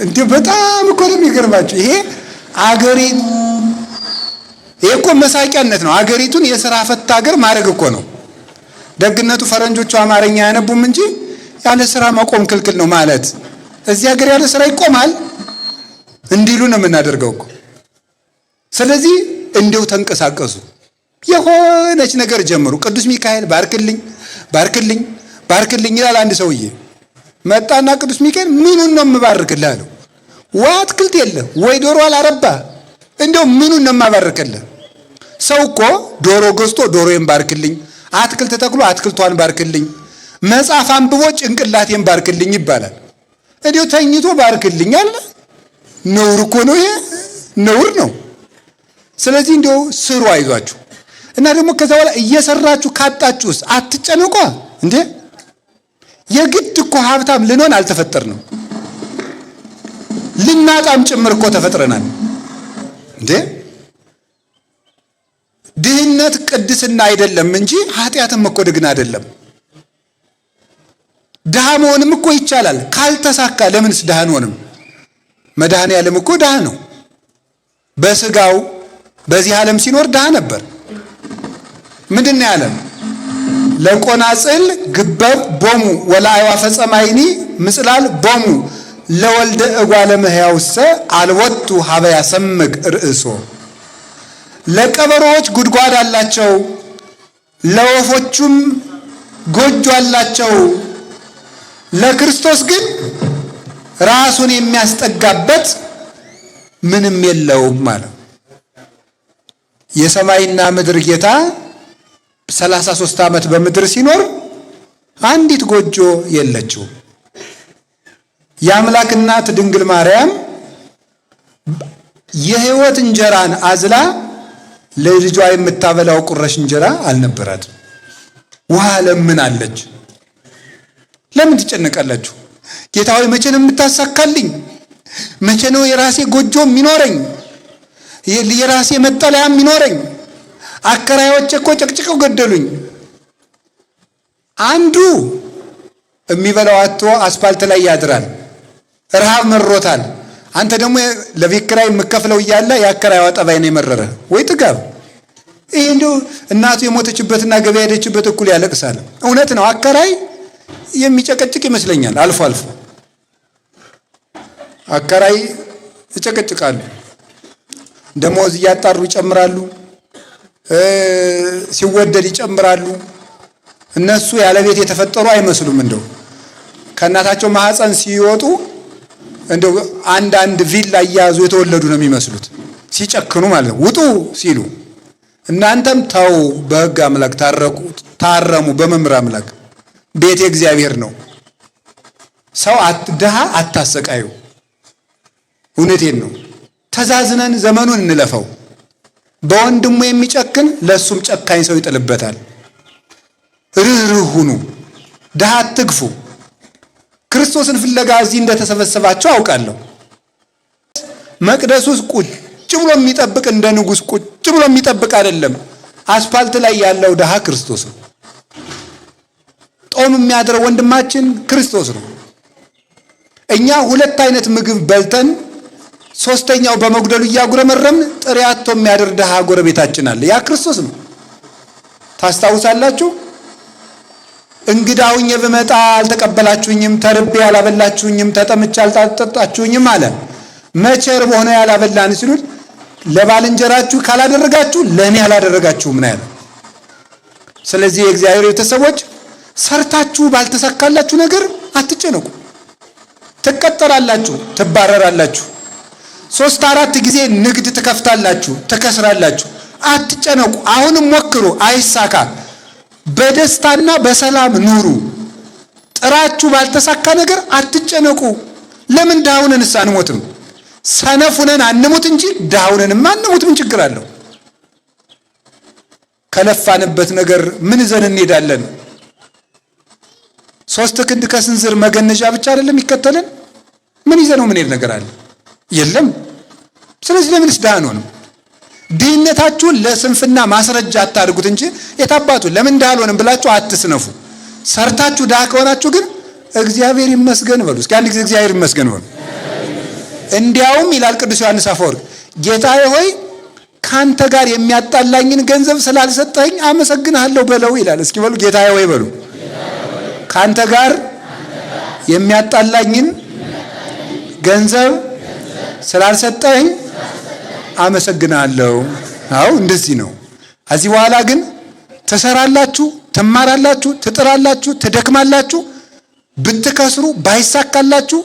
እንዴ በጣም እኮ ነው የሚገርማችሁ። ይሄ እኮ መሳቂያነት ነው። አገሪቱን የስራ ፈት ሀገር ማድረግ እኮ ነው ደግነቱ። ፈረንጆቹ አማርኛ ያነቡም እንጂ ያለ ስራ መቆም ክልክል ነው ማለት እዚህ ሀገር ያለ ስራ ይቆማል እንዲሉ ነው የምናደርገው እኮ። ስለዚህ እንደው ተንቀሳቀሱ፣ የሆነች ነገር ጀምሩ። ቅዱስ ሚካኤል ባርክልኝ ይላል። አንድ ሰውዬ መጣና ቅዱስ ሚካኤል ምኑን ነው የምባርክልህ አለው። ወይ አትክልት የለ ወይ ዶሮ አላረባ፣ እንደው ምኑን ነው የማባርክልህ? ሰው እኮ ዶሮ ገዝቶ ዶሮዬን ባርክልኝ፣ አትክልት ተክሎ አትክልቷን ባርክልኝ፣ መጽሐፍ አንብቦ ጭንቅላቴን ባርክልኝ ይባላል። እንዴው ተኝቶ ባርክልኝ አለ? ነውር እኮ ነው ይሄ፣ ነውር ነው። ስለዚህ እንደው ስሩ፣ አይዟችሁ። እና ደግሞ ከዛ በኋላ እየሰራችሁ ካጣችሁስ አትጨነቁ እንዴ። የግድ እኮ ሀብታም ልንሆን አልተፈጠርንም፣ ልናጣም ጭምር እኮ ተፈጥረናል እንዴ። ድህነት ቅድስና አይደለም እንጂ ኃጢአትም እኮ ድግና አይደለም። ድሃ መሆንም እኮ ይቻላል። ካልተሳካ ለምንስ ድሃ አንሆንም? መድኃኔ ዓለም እኮ ድሃ ነው። በስጋው በዚህ ዓለም ሲኖር ድሃ ነበር። ምንድነው ያለም? ለቆናጽል ግበብ ቦሙ ወለአዕዋፈ ሰማይኒ ምጽላል ቦሙ ለወልደ እጓለ እመሕያውሰ አልወቱ ሀበ ያሰምግ ርእሶ። ለቀበሮዎች ጉድጓድ አላቸው፣ ለወፎቹም ጎጆ አላቸው። ለክርስቶስ ግን ራሱን የሚያስጠጋበት ምንም የለውም ማለት። የሰማይና ምድር ጌታ 33 ዓመት በምድር ሲኖር አንዲት ጎጆ የለችው። የአምላክ እናት ድንግል ማርያም የሕይወት እንጀራን አዝላ ለልጇ የምታበላው ቁረሽ እንጀራ አልነበራትም። ውሃ ለምናለች። ለምን ትጨነቃላችሁ? ጌታ ሆይ መቼ ነው የምታሳካልኝ? መቼ ነው የራሴ ጎጆ የሚኖረኝ? የራሴ መጠለያ የሚኖረኝ? አከራዮች እኮ ጨቅጭቀው ገደሉኝ። አንዱ የሚበላው አጥቶ አስፋልት ላይ ያድራል፣ ረሃብ መሮታል። አንተ ደግሞ ለቤት ኪራይ የምከፍለው እያለ የአከራይዋ ጠባይ ነው የመረረ ወይ ጥጋብ። ይሄ እንደው እናቱ የሞተችበትና ገበያ ሄደችበት እኩል ያለቅሳል። እውነት ነው። አከራይ የሚጨቀጭቅ ይመስለኛል። አልፎ አልፎ አከራይ ይጨቀጭቃሉ። ደሞዝ እያጣሩ ይጨምራሉ፣ ሲወደድ ይጨምራሉ። እነሱ ያለ ቤት የተፈጠሩ አይመስሉም። እንደው ከእናታቸው ማህፀን ሲወጡ እንደው አንድ ቪላ እያያዙ የተወለዱ ነው የሚመስሉት፣ ሲጨክኑ ማለት ነው። ውጡ ሲሉ እናንተም ተው፣ በሕግ አምላክ ታረሙ፣ በመምህር አምላክ ቤት እግዚአብሔር ነው። ሰው ድሃ አታሰቃዩ። እውነቴን ነው። ተዛዝነን ዘመኑን እንለፈው። በወንድሙ የሚጨክን ለሱም ጨካኝ ሰው ይጥልበታል። ርህሩህ ሁኑ፣ ድሃ አትግፉ። ክርስቶስን ፍለጋ እዚህ እንደተሰበሰባቸው አውቃለሁ። መቅደሱ ውስጥ ቁጭ ብሎ የሚጠብቅ እንደ ንጉሥ ቁጭ ብሎ የሚጠብቅ አይደለም። አስፋልት ላይ ያለው ድሃ ክርስቶስ ነው። ጦም የሚያድረው ወንድማችን ክርስቶስ ነው። እኛ ሁለት አይነት ምግብ በልተን ሶስተኛው በመጉደሉ እያጉረመረምን ጥሬ አጥቶ የሚያድር ድሃ ጎረቤታችን አለ። ያ ክርስቶስ ነው። ታስታውሳላችሁ? እንግዳ ሁኜ ብመጣ አልተቀበላችሁኝም፣ ተርቤ አላበላችሁኝም፣ ተጠምቼ አልጠጣችሁኝም አለ። መቼ ርቦ ሆነ ያላበላን ሲሉት ለባልንጀራችሁ ካላደረጋችሁ ለእኔ አላደረጋችሁም ነው ያለ። ስለዚህ የእግዚአብሔር ቤተሰቦች ሰርታችሁ ባልተሳካላችሁ ነገር አትጨነቁ። ትቀጠራላችሁ፣ ትባረራላችሁ። 3-4 ጊዜ ንግድ ትከፍታላችሁ፣ ትከስራላችሁ። አትጨነቁ። አሁንም ሞክሩ፣ አይሳካ። በደስታና በሰላም ኑሩ። ጥራችሁ ባልተሳካ ነገር አትጨነቁ። ለምን ድሃውነንስ አንሞትም? ሰነፉነን አንሙት እንጂ ድሃውነንም አንሙት። ምን ችግር አለው? ከለፋንበት ነገር ምን ይዘን እንሄዳለን? 3 ክንድ ከስንዝር መገነዣ ብቻ አይደለም ይከተለን? ምን ይዘነው ምን ሄድ ነገር አለ? የለም። ስለዚህ ለምንስ ድሃ አንሆንም? ድህነታችሁን ለስንፍና ማስረጃ አታድርጉት እንጂ የታባቱ ለምን ድሃ አልሆንም ብላችሁ አትስነፉ። ሰርታችሁ ድሃ ከሆናችሁ ግን እግዚአብሔር ይመስገን በሉ። እስኪ አንድ ጊዜ እግዚአብሔር ይመስገን በሉ። እንዲያውም ይላል ቅዱስ ዮሐንስ አፈወርቅ፣ ጌታዬ ሆይ ካንተ ጋር የሚያጣላኝን ገንዘብ ስላልሰጠኝ አመሰግንሃለሁ በለው ይላል። እስኪ በሉ ጌታዬ ሆይ በሉ። ካንተ ጋር የሚያጣላኝን ገንዘብ ስላልሰጠኝ አመሰግናለሁ። አዎ እንደዚህ ነው። ከዚህ በኋላ ግን ትሰራላችሁ፣ ትማራላችሁ፣ ትጥራላችሁ፣ ትደክማላችሁ። ብትከስሩ ባይሳካላችሁ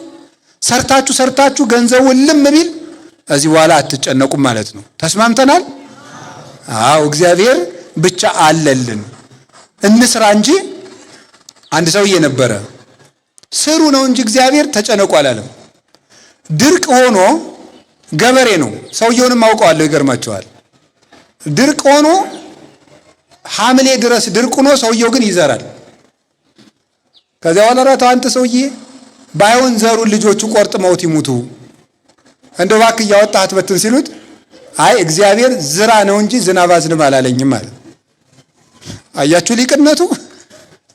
ሰርታችሁ ገንዘቡ ልም ቢል ከዚህ በኋላ አትጨነቁም ማለት ነው። ተስማምተናል? አዎ እግዚአብሔር ብቻ አለልን። እንስራ እንጂ አንድ ሰውዬ ነበረ፣ ስሩ ነው እንጂ እግዚአብሔር ተጨነቁ አላለም። ድርቅ ሆኖ ገበሬ ነው። ሰውየውንም አውቀዋለሁ፣ ይገርማቸዋል። ድርቅ ሆኖ ሐምሌ ድረስ ድርቅ ሆኖ ሰውየው ግን ይዘራል። ከዚያ በኋላ ተው አንተ ሰውዬ ባይሆን ዘሩን ልጆቹ ቆርጥመውት ይሙቱ፣ እንደው እባክህ እያወጣህ አትበትን ሲሉት አይ እግዚአብሔር ዝራ ነው እንጂ ዝናብ አዝንብ አላለኝም ማለት። አያችሁ ሊቅነቱ።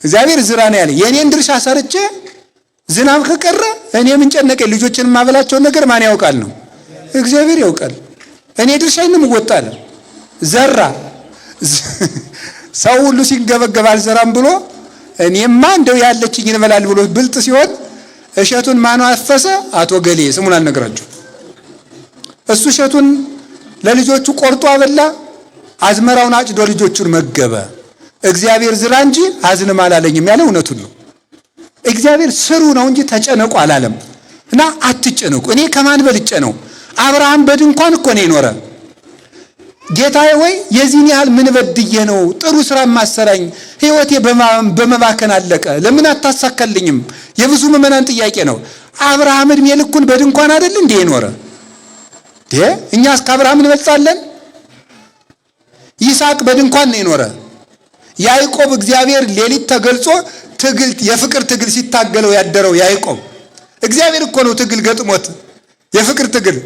እግዚአብሔር ዝራ ነው ያለ፣ የኔን ድርሻ ሰርቼ ዝናብ ከቀረ እኔ ምን ጨነቀኝ? ልጆችን የማበላቸውን ነገር ማን ያውቃል ነው? እግዚአብሔር ያውቃል። እኔ ድርሻዬን እወጣለሁ። ዘራ ሰው ሁሉ ሲንገበገብ አልዘራም ብሎ እኔማ እንደው ያለችኝን እበላለሁ ብሎ ብልጥ ሲሆን እሸቱን ማን አፈሰ? አቶ ገሌ ስሙን አልነግራችሁ። እሱ እሸቱን ለልጆቹ ቆርጦ አበላ፣ አዝመራውን አጭዶ ልጆቹን መገበ። እግዚአብሔር ዝራ እንጂ አዝንም አላለኝም ያለ እውነቱን ነው። እግዚአብሔር ስሩ ነው እንጂ ተጨነቁ አላለም። እና አትጨነቁ። እኔ ከማን በልጬ ነው? አብርሃም በድንኳን እኮ ነው የኖረ። ጌታዬ ወይ የዚህን ያህል ምን በድዬ ነው ጥሩ ስራ ማሰራኝ? ህይወቴ በመባከን አለቀ፣ ለምን አታሳካልኝም? የብዙ ምዕመናን ጥያቄ ነው። አብርሃም እድሜ ልኩን በድንኳን አይደል እንዴ የኖረ? እኛስ ከአብርሃም እንበልጣለን? ይስሐቅ በድንኳን ነው የኖረ። ያዕቆብ እግዚአብሔር ሌሊት ተገልጾ ትግል የፍቅር ትግል ሲታገለው ያደረው ያዕቆብ እግዚአብሔር እኮ ነው ትግል ገጥሞት የፍቅር ትግል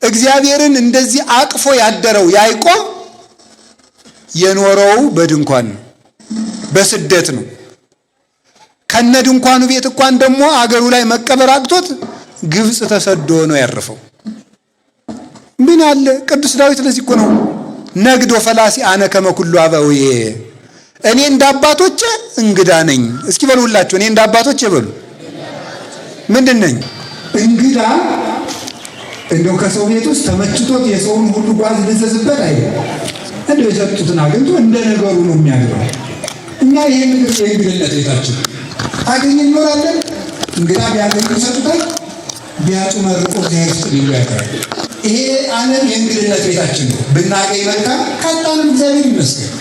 እግዚአብሔርን እንደዚህ አቅፎ ያደረው ያዕቆብ የኖረው በድንኳን ነው፣ በስደት ነው። ከነ ድንኳኑ ቤት እንኳን ደግሞ አገሩ ላይ መቀበር አቅቶት ግብጽ ተሰዶ ነው ያረፈው። ምን አለ ቅዱስ ዳዊት ለዚህ እኮ ነው ነግዶ ፈላሲ አነ ከመ ኩሉ አበውዬ፣ እኔ እንደ አባቶቼ እንግዳ ነኝ። እስኪ በሉላችሁ እኔ እንደ አባቶቼ በሉ። ምንድን ነኝ? እንግዳ። እንደው ከሰው ቤት ውስጥ ተመችቶት የሰውን ሁሉ ጓዝ ልዘዝበት አይደለም። እንደው የሰጡትን አግኝቶ እንደ ነገሩ ነው የሚያድረው። እኛ ይሄን ነገር የእንግድነት ቤታችን አገኝ እንኖራለን። እንግዳ ቢያገኙ ይሰጡታል፣ ቢያጡ መርቆ እግዚአብሔር ይስጥ ሊሉ ያቀራል። ይሄ ዓለም የእንግድነት ቤታችን ነው። ብናገኝ መልካም፣ ካጣንም እግዚአብሔር ይመስገን።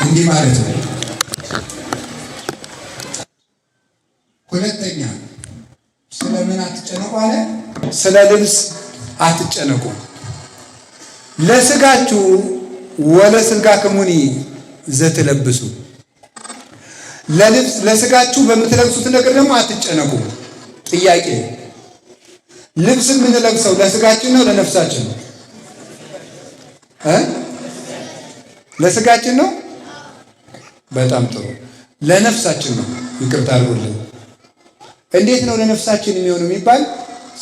እንዲህ ማለት ነው። ሁለተኛ ስለምን አትጨነቁ አለ? ስለ ልብስ አትጨነቁ። ለስጋችሁ ወለሥጋክሙኒ ዘትለብሱ፣ ለስጋችሁ በምትለብሱት ነገር ደግሞ አትጨነቁ። ጥያቄ፣ ልብስ የምንለብሰው ለስጋችን ነው ለነፍሳችን ነው? ለስጋችን ነው። በጣም ጥሩ። ለነፍሳችን ነው። ይቅርታ አድርጉልኝ። እንዴት ነው ለነፍሳችን የሚሆነው የሚባል?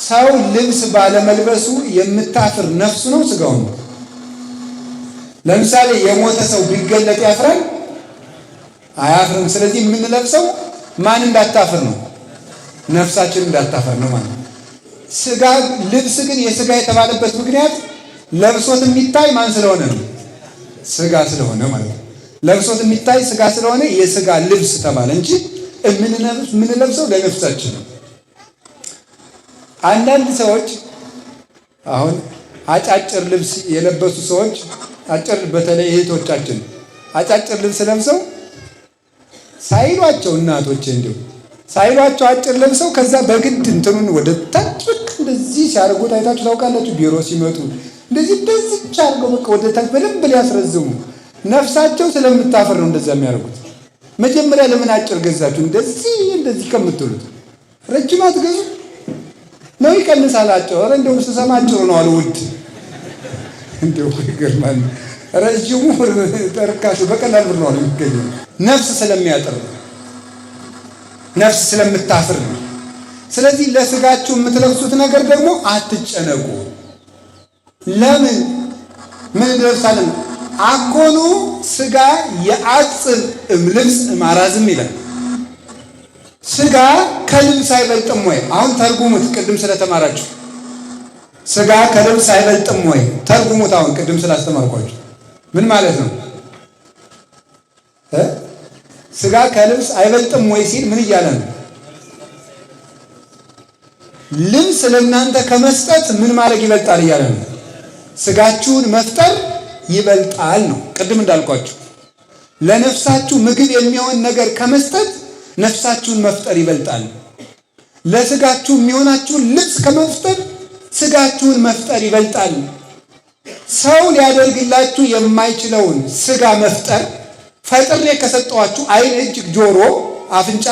ሰው ልብስ ባለመልበሱ የምታፍር ነፍሱ ነው ስጋው ነው? ለምሳሌ የሞተ ሰው ቢገለጥ ያፍራል? አያፍርም። ስለዚህ የምንለብሰው ማን እንዳታፍር ነው? ነፍሳችን እንዳታፍር ነው ማለት ነው። ስጋ ልብስ ግን የስጋ የተባለበት ምክንያት ለብሶት የሚታይ ማን ስለሆነ ነው? ስጋ ስለሆነ ማለት ነው። ለብሶት የሚታይ ስጋ ስለሆነ የስጋ ልብስ ተባለ እንጂ የምንለብሰው ለነፍሳችን ነው። አንዳንድ ሰዎች አሁን አጫጭር ልብስ የለበሱ ሰዎች በተለይ እህቶቻችን አጫጭር ልብስ ለብሰው ሳይሏቸው እናቶች እንዲሁ ሳይሏቸው አጭር ለብሰው ከዛ በግድ እንትኑን ወደ ታች እንደዚህ ሲያደርጉት አይታችሁ ታውቃላችሁ? ቢሮ ሲመጡ እንደዚህ አድርገው በቃ ወደ ታች በደንብ ሊያስረዝሙ ነፍሳቸው ስለምታፈር ነው እንደዛ የሚያደርጉት። መጀመሪያ ለምን አጭር ገዛችሁ? እንደዚህ ከምትሉት ረጅም አትገዙ ነው ይቀንሳል። አጭር ኧረ እንደውም ስሰማ አጭሩ ነው አሉ ውድ። እንደው ይገርማል። ረጅሙ ተርካሹ በቀላል ብር ነው አሉ የሚገኘው። ነፍስ ስለሚያጥር ነው፣ ነፍስ ስለምታፍር ነው። ስለዚህ ለስጋችሁ የምትለብሱት ነገር ደግሞ አትጨነቁ። ለምን ምን እንለብሳለን? አኮኑ ስጋ የአጽብ ልብስ ማራዝም ይላል። ስጋ ከልብስ አይበልጥም ወይ? አሁን ተርጉሙት። ቅድም ስለተማራችሁ ስጋ ከልብስ አይበልጥም ወይ? ተርጉሙት። አሁን ቅድም ስላስተማርኳችሁ ምን ማለት ነው? ስጋ ከልብስ አይበልጥም ወይ ሲል ምን እያለ ነው? ልብስ ለእናንተ ከመስጠት ምን ማድረግ ይበልጣል እያለ ነው? ስጋችሁን መፍጠር ይበልጣል ነው። ቅድም እንዳልኳችሁ ለነፍሳችሁ ምግብ የሚሆን ነገር ከመስጠት ነፍሳችሁን መፍጠር ይበልጣል። ለስጋችሁ የሚሆናችሁን ልብስ ከመፍጠር ስጋችሁን መፍጠር ይበልጣል። ሰው ሊያደርግላችሁ የማይችለውን ስጋ መፍጠር ፈጥሬ ከሰጠዋችሁ ዓይን፣ እጅ፣ ጆሮ፣ አፍንጫ፣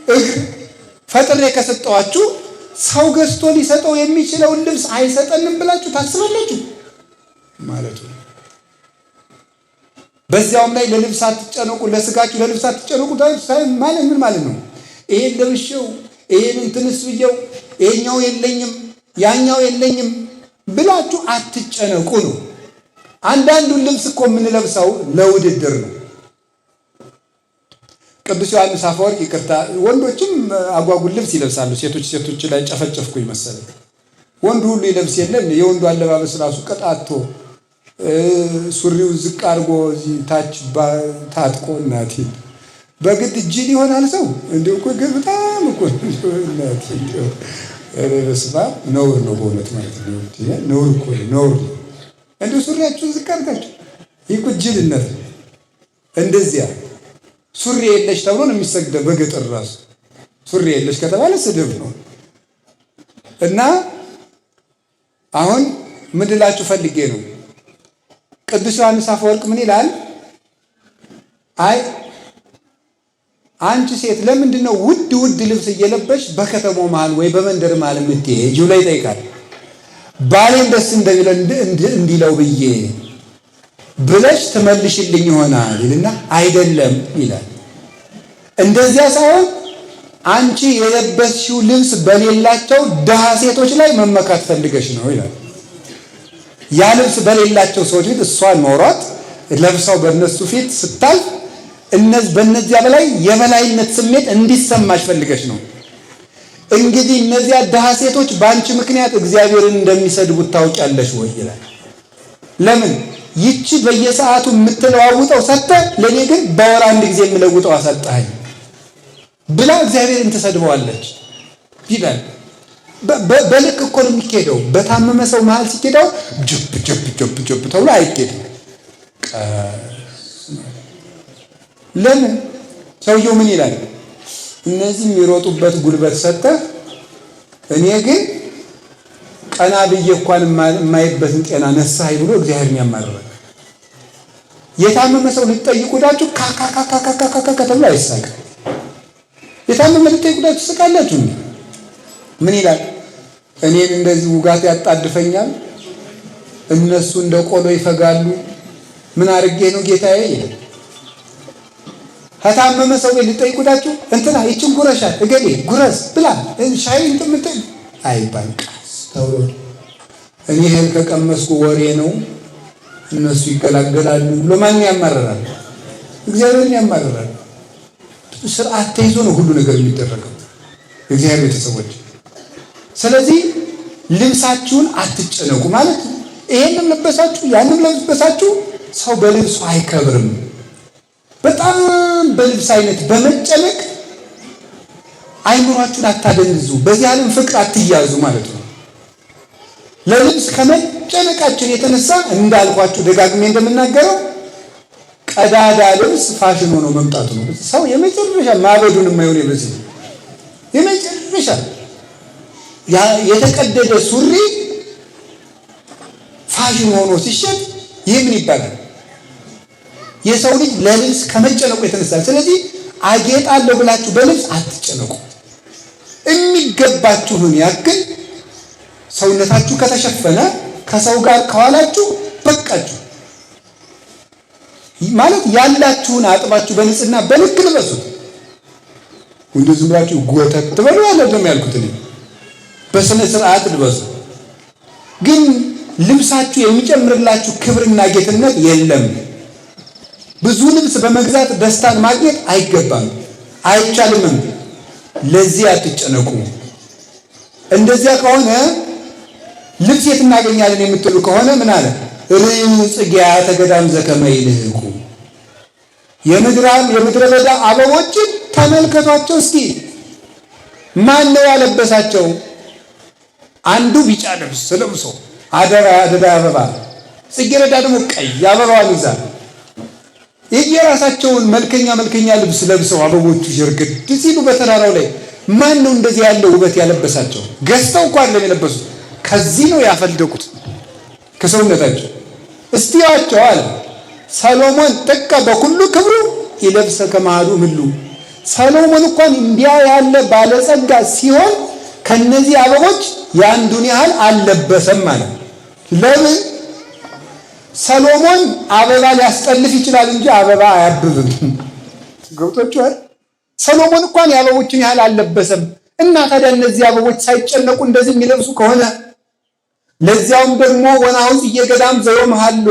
እግር ፈጥሬ ከሰጠዋችሁ ሰው ገዝቶ ሊሰጠው የሚችለውን ልብስ አይሰጠንም ብላችሁ ታስባላችሁ ማለቱ ነው። በዚያውም ላይ ለልብስ አትጨነቁ፣ ለስጋችሁ ለልብስ አትጨነቁ ማለት ምን ማለት ነው? ይሄን ለብሼው ይሄን እንትንስ ብየው ይሄኛው የለኝም ያኛው የለኝም ብላችሁ አትጨነቁ ነው። አንዳንዱን ልብስ እኮ የምንለብሰው ለውድድር ነው። ቅዱስ ዮሐንስ አፈወርቅ ይቅርታ፣ ወንዶችም አጓጉል ልብስ ይለብሳሉ። ሴቶች ላይ ጨፈጨፍኩ ይመሰለኝ። ወንዱ ሁሉ ይለብስ የለን። የወንዱ አለባበስ ራሱ ቀጣቶ ሱሪው ዝቅ አድርጎ ታች ታጥቆ እናቴ በግድ ጅል ይሆናል ሰው እንደው እኮ በጣም እኮ እናቴ በስባ ነውር ነው በእውነት ማለት ነው። ነውር እኮ ነውር እንደው ሱሪያችሁን ዝቅ አድርጋችሁ ይህ ጅልነት እንደዚያ ሱሪ የለሽ ተብሎ ነው የሚሰግደው። በገጠር ራሱ ሱሪ የለሽ ከተባለ ስድብ ነው። እና አሁን ምን ልላችሁ ፈልጌ ነው፣ ቅዱስ ዮሐንስ አፈወርቅ ምን ይላል? አይ አንቺ ሴት ለምንድን ነው ውድ ልብስ እየለበሽ በከተማው መሃል ወይ በመንደር መሃል የምትሄጂው ላይ ይጠይቃል። ባሌን ደስ እንዲለው ብዬ ብለሽ ትመልሽልኝ ይሆናል ይልና አይደለም ይላል። እንደዚያ ሳይሆን አንቺ የለበስሽው ልብስ በሌላቸው ድሃ ሴቶች ላይ መመካት ፈልገሽ ነው ይላል። ያ ልብስ በሌላቸው ሰዎች ፊት እሷ ኖሯት ለብሰው በእነሱ ፊት ስታልፍ በእነዚያ በላይ የበላይነት ስሜት እንዲሰማሽ ፈልገሽ ነው። እንግዲህ እነዚያ ድሃ ሴቶች በአንቺ ምክንያት እግዚአብሔርን እንደሚሰድቡት ታውቂያለሽ ወይ ይላል። ለምን ይቺ በየሰዓቱ የምትለዋውጠው ሰጥተህ ለእኔ ግን በወር አንድ ጊዜ የምለውጠው አሰጠኸኝ ብላ እግዚአብሔርን ትሰድበዋለች ይላል። በልክ እኮ ነው የሚኬደው። በታመመ ሰው መሃል ሲኬደው ጀብ ተብሎ አይኬድም። ለምን ሰውየው ምን ይላል? እነዚህ የሚሮጡበት ጉልበት ሰጥተህ እኔ ግን ቀና ብዬ እንኳን የማይበትን ጤና ነሳኸኝ ብሎ እግዚአብሔርን ያማርራል። የታመመ ሰው ልትጠይቁዳችሁ ካካካካካካ ተብሎ አይሳቅም። የታመመ ልትጠይቁዳችሁ ትስቃላችሁ። ምን ይላል? እኔን እንደዚህ ውጋት ያጣድፈኛል፣ እነሱ እንደ ቆሎ ይፈጋሉ፣ ምን አድርጌ ነው ጌታዬ ይላል። ከታመመ ሰው ልትጠይቁዳችሁ እንትና ይችን ጉረሻት እገሌ ጉረስ ብላ ሻይ እንትምት አይባልም ተብሎ እኔ እህል ከቀመስኩ ወሬ ነው እነሱ ይገላገላሉ ብሎ ማን ያማርራል? እግዚአብሔርን ያማርራል። ስርዓት ተይዞ ነው ሁሉ ነገር የሚደረገው እግዚአብሔር ቤተሰቦች። ስለዚህ ልብሳችሁን አትጨነቁ ማለት ይሄንም ለበሳችሁ ያንም ለበሳችሁ ሰው በልብሱ አይከብርም። በጣም በልብስ አይነት በመጨነቅ አይምሯችሁን አታደንዙ፣ በዚህ ዓለም ፍቅር አትያዙ ማለት ነው። ለልብስ ከመጨነቃችን የተነሳ እንዳልኳችሁ ደጋግሜ እንደምናገረው ቀዳዳ ልብስ ፋሽን ሆኖ መምጣቱ ነው። ሰው የመጨረሻ ማበዱን የማይሆን ይበዝ የመጨረሻ የተቀደደ ሱሪ ፋሽን ሆኖ ሲሸጥ ይህ ምን ይባላል? የሰው ልጅ ለልብስ ከመጨነቁ የተነሳ። ስለዚህ አጌጣለሁ ብላችሁ በልብስ አትጨነቁ። የሚገባችሁን ያክል ሰውነታችሁ ከተሸፈነ ከሰው ጋር ከዋላችሁ በቃችሁ ማለት ያላችሁን አጥባችሁ በንጽህና በልክ ልበሱት። እንደዚህ ዝም ብላችሁ ጎተት ትበሉ አይደለም ያልኩት እኔ በስነ ስርዓት ልበሱ። ግን ልብሳችሁ የሚጨምርላችሁ ክብርና ጌትነት የለም። ብዙ ልብስ በመግዛት ደስታን ማግኘት አይገባም፣ አይቻልም። ለዚህ አትጨነቁ። እንደዚያ ከሆነ ልብስ የት እናገኛለን የምትሉ ከሆነ ምን አለ? ርዕዩ ጽጌያ ተገዳም ዘከመይልህቁ የምድረ በዳ አበቦችን ተመልከቷቸው እስኪ። ማን ነው ያለበሳቸው? አንዱ ቢጫ ልብስ ለብሶ አደራ አበባ፣ ጽጌረዳ ደግሞ ቀይ አበባዋን ይዛ የየራሳቸውን መልከኛ ልብስ ለብሰው አበቦቹ ሸርግድ ሲሉ በተራራው ላይ ማን ነው እንደዚህ ያለው ውበት ያለበሳቸው? ገዝተው እንኳን ለሚለበሱት ከዚህ ነው ያፈልደቁት ከሰውነታቸው። እስቲያቸው አለ ሰሎሞን ጥቀ በኩሉ ክብሩ ይለብሰ ከማዱ ምሉ። ሰሎሞን እንኳን እንዲያ ያለ ባለጸጋ ሲሆን ከነዚህ አበቦች ያንዱን ያህል አልለበሰም ማለት። ለምን? ሰሎሞን አበባ ሊያስጠልፍ ይችላል እንጂ አበባ አያብብም። ገብቶችኋል? ሰሎሞን እንኳን የአበቦችን ያህል አልለበሰም። እና ታዲያ እነዚህ አበቦች ሳይጨነቁ እንደዚህ የሚለብሱ ከሆነ ለዚያውም ደግሞ ወናውፅ እየገዳም ዘዮምሃሎ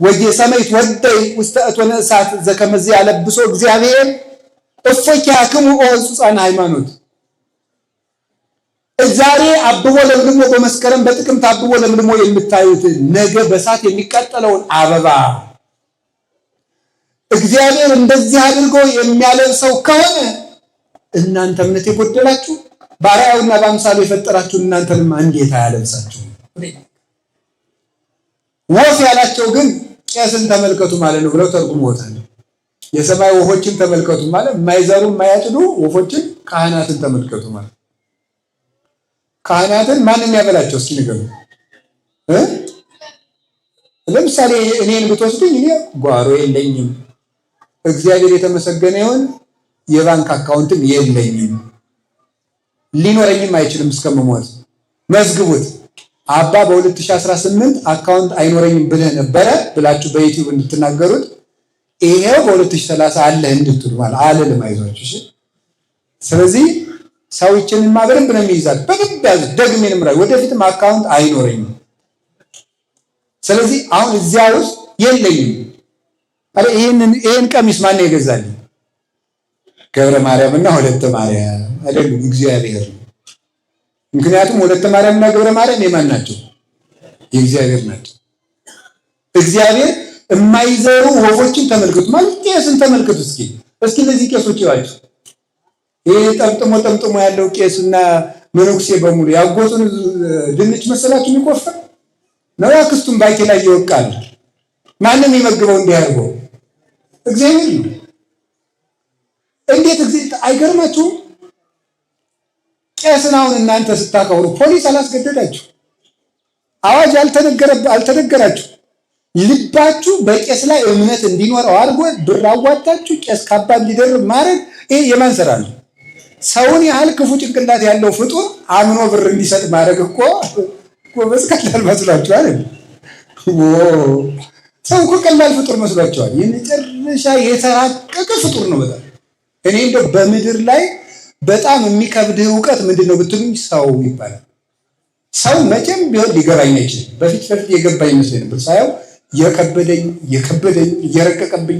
ወየሰመይት ወደይ ውስተ እቶነ እሳት ዘከመዚ ያለብሶ እግዚአብሔር እፎኪያክሙ ኦጹጻን ሃይማኖት። ዛሬ አብቦ ለምልሞ በመስከረም በጥቅምት አብቦ ለምልሞ የምታዩት ነገ በእሳት የሚቃጠለውን አበባ እግዚአብሔር እንደዚህ አድርጎ የሚያለብሰው ከሆነ እናንተ እምነት የጎደላችሁ በአርአያውና በአምሳሉ የፈጠራችሁ እናንተንም እንዴት አያለብሳችሁ? ወፍ ያላቸው ግን ቄስን ተመልከቱ ማለት ነው ብለው ተርጉመውታል። የሰማይ ወፎችን ተመልከቱ ማለት የማይዘሩ የማያጭዱ ወፎችን፣ ካህናትን ተመልከቱ ማለት። ካህናትን ማንም ያበላቸው? እስኪ ንገሩ። ለምሳሌ እኔን ብትወስዱኝ እኔ ጓሮ የለኝም፣ እግዚአብሔር የተመሰገነ ይሁን፣ የባንክ አካውንትም የለኝም፣ ሊኖረኝም አይችልም እስከምሞት። መዝግቡት። አባ በ2018 አካውንት አይኖረኝም ብለህ ነበረ ብላችሁ በዩቲዩብ እንድትናገሩት ይሄው በ2030 አለህ እንድትሉ ማለት አልልም። አይዟችሁ። እሺ። ስለዚህ ሰዎችን ማበረም ብለን ይይዛል። በደንብ ያዙ። ደግሜንም ራይ ወደፊትም አካውንት አይኖረኝም። ስለዚህ አሁን እዚያ ውስጥ የለኝም። አረ ይሄን ቀሚስ ማን ነው የገዛልኝ? ገብረ ማርያም እና ወለተ ማርያም አይደሉም፣ እግዚአብሔር ነው። ምክንያቱም ወለተ ማርያም እና ገብረ ማርያም የማን ናቸው? የእግዚአብሔር ናቸው። እግዚአብሔር የማይዘሩ ወፎችን ተመልከቱ ማለት ቄስን ተመልከቱ። እስኪ እነዚህ ቄሶች ይዋቸው። ይሄ ጠምጥሞ ያለው ቄስና መነኩሴ በሙሉ ያጎቱን ድንች መሰላችሁ የሚቆፈር ነው። አክስቱን ባቄላ ይወቃል። ማንም ይመግበው እንዲያርገው እግዚአብሔር ነው። እንዴት እግዚአብሔር አይገርማችሁም? ቄስን አሁን እናንተ ስታከብሩ ፖሊስ አላስገደዳችሁ፣ አዋጅ አልተነገራችሁ። ልባችሁ በቄስ ላይ እምነት እንዲኖረው አድርጎ ብር አዋጣችሁ ቄስ ካባ እንዲደርብ ማድረግ ይሄ የማን ስራ ነው? ሰውን ያህል ክፉ ጭንቅላት ያለው ፍጡር አምኖ ብር እንዲሰጥ ማድረግ እኮ ቀላል መስሏችኋል? ሰው እኮ ቀላል ፍጡር መስሏችኋል? የመጨረሻ የተራቀቀ ፍጡር ነው በጣም። እኔ እንደው በምድር ላይ በጣም የሚከብድህ እውቀት ምንድን ነው ብትሉኝ ሰው ይባላል። ሰው መቼም ቢሆን ሊገባኝ አይችልም። በፊት የገባኝ ይመስለኝ ነበር። ሳየው የከበደኝ እየረቀቀብኝ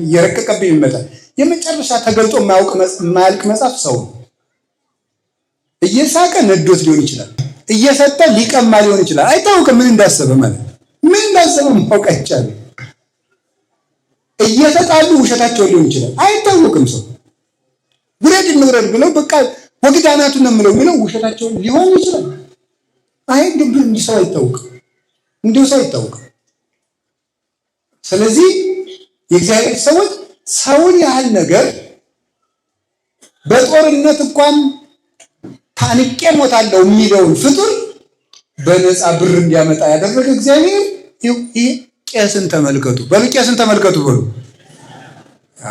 ይመጣል። የመጨረሻ ተገልጦ የማያልቅ መጽሐፍ ሰው ነው። እየሳቀ ነዶት ሊሆን ይችላል፣ እየሰጠ ሊቀማ ሊሆን ይችላል። አይታወቅም ምን እንዳሰበ ማለት ምን እንዳሰበ ማወቅ አይቻልም። እየተጣሉ ውሸታቸው ሊሆን ይችላል። አይታወቅም። ሰው ውረድ እንውረድ ብለው በቃ ወግዳናቱ ነው የሚለው ውሸታቸው ሊሆን ይችላል። እንዲሁ ሰው አይታወቅም። ስለዚህ የእግዚአብሔር ሰዎች ሰውን ያህል ነገር በጦርነት እንኳን ታንቄ ሞታለሁ የሚለውን ፍጡር በነፃ ብር እንዲያመጣ ያደረገ እግዚአብሔር ይሄ ቄስን ተመልከቱ በሉ። ቄስን ተመልከቱ በሉ።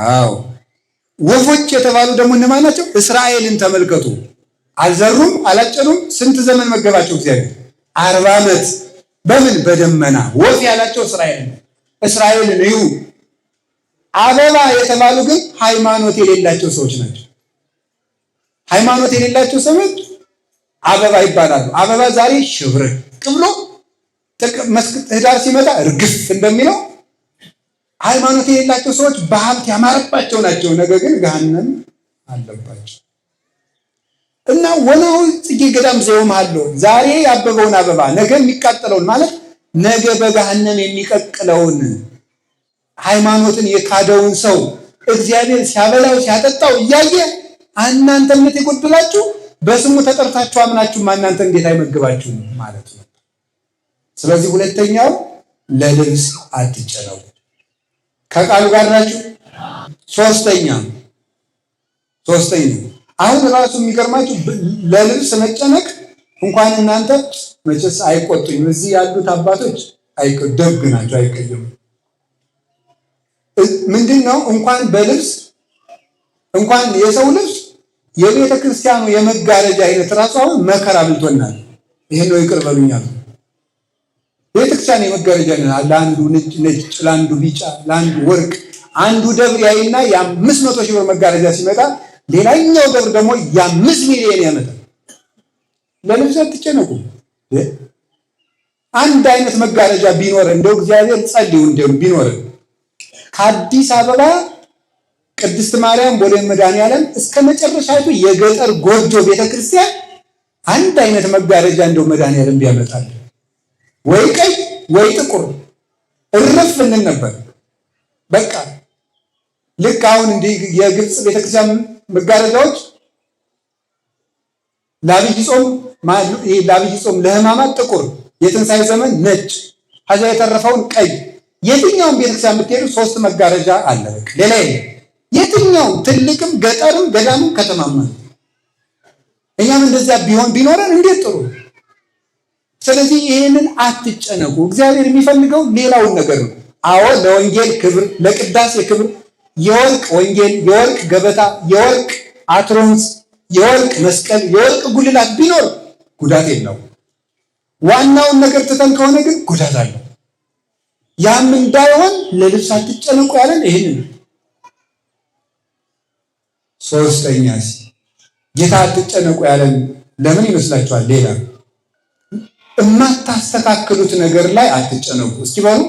አዎ ወፎች የተባሉ ደግሞ እነማን ናቸው? እስራኤልን ተመልከቱ። አልዘሩም፣ አላጨዱም። ስንት ዘመን መገባቸው እግዚአብሔር? 40 ዓመት። በምን? በደመና። ወፍ ያላቸው እስራኤልን እዩ። አበባ የተባሉ ግን ሃይማኖት የሌላቸው ሰዎች ናቸው። ሃይማኖት የሌላቸው ሰዎች አበባ ይባላሉ። አበባ ዛሬ ሽብርቅ ብሎ ህዳር ሲመጣ እርግፍ እንደሚለው ሃይማኖት የሌላቸው ሰዎች በሀብት ያማረባቸው ናቸው። ነገ ግን ገሃነም አለባቸው። እና ወናው ጽጌ ገዳም ዘዮምሃሎ ዛሬ ያበበውን አበባ ነገ የሚቃጠለውን ማለት ነገ በገሃነም የሚቀቅለውን ሃይማኖትን የካደውን ሰው እግዚአብሔር ሲያበላው ሲያጠጣው እያየ እናንተ እምነት የጎደላችሁ በስሙ ተጠርታችሁ አምናችሁ እናንተ እንዴት አይመግባችሁም ማለት ነው። ስለዚህ ሁለተኛው ለልብስ አትጨነቁ። ከቃሉ ጋር ናችሁ? ሶስተኛ አሁን ራሱ የሚገርማችሁ ለልብስ መጨነቅ እንኳን እናንተ መቼስ አይቆጡኝም። እዚህ ያሉት አባቶች ደግ ናቸው፣ አይቀየሙም። ምንድነው እንኳን በልብስ እንኳን የሰው ልብስ የቤተ ክርስቲያኑ የመጋረጃ አይነት ራሱ አሁን መከራ ብልቶናል። ይሄን ነው ይቅር በሉኛል። ቤተ ክርስቲያን የመጋረጃ ለአንዱ ነጭ፣ ለአንዱ ቢጫ፣ ለአንዱ ወርቅ፣ አንዱ ደብር ያይና የ500 ሺህ ብር መጋረጃ ሲመጣ ሌላኛው ደብር ደግሞ የ5 ሚሊዮን ያመጣል። ለልብስ አትጨነቁ። አንድ አይነት መጋረጃ ቢኖር እንደው እግዚአብሔር ጸልዩ እንደው ቢኖር ከአዲስ አበባ ቅድስት ማርያም ቦሌ መድኃኔዓለም እስከ መጨረሻቱ የገጠር ጎጆ ቤተክርስቲያን አንድ አይነት መጋረጃ እንደው መድኃኔዓለም ቢያመጣል ወይ ቀይ ወይ ጥቁር እረፍ እንል ነበር። በቃ ልክ አሁን እንዲህ የግብፅ ቤተክርስቲያን መጋረጃዎች ለአብይ ጾም ለሕማማት ጥቁር፣ የትንሣኤ ዘመን ነጭ፣ ከዛ የተረፈውን ቀይ። የትኛውም ቤተክርስቲያን ብትሄዱ 3 መጋረጃ አለ። በቃ ሌላ የለም። የትኛው ትልቅም ገጠርም ገዳምም ከተማም። እኛም እንደዚያ ቢኖረን እንዴት ጥሩ። ስለዚህ ይህንን አትጨነቁ። እግዚአብሔር የሚፈልገው ሌላውን ነገር ነው። አዎ ለወንጌል ክብር፣ ለቅዳሴ ክብር የወርቅ ወንጌል፣ የወርቅ ገበታ፣ የወርቅ አትሮንስ፣ የወርቅ መስቀል፣ የወርቅ ጉልላት ቢኖር ጉዳት የለው። ዋናውን ነገር ትተን ከሆነ ግን ጉዳት አለው። ያም እንዳይሆን ለልብስ አትጨነቁ ያለን ይህንን። ሶስተኛስ ጌታ አትጨነቁ ያለን ለምን ይመስላችኋል? ሌላ የማታስተካክሉት ነገር ላይ አትጨነቁ። እስኪ በሉ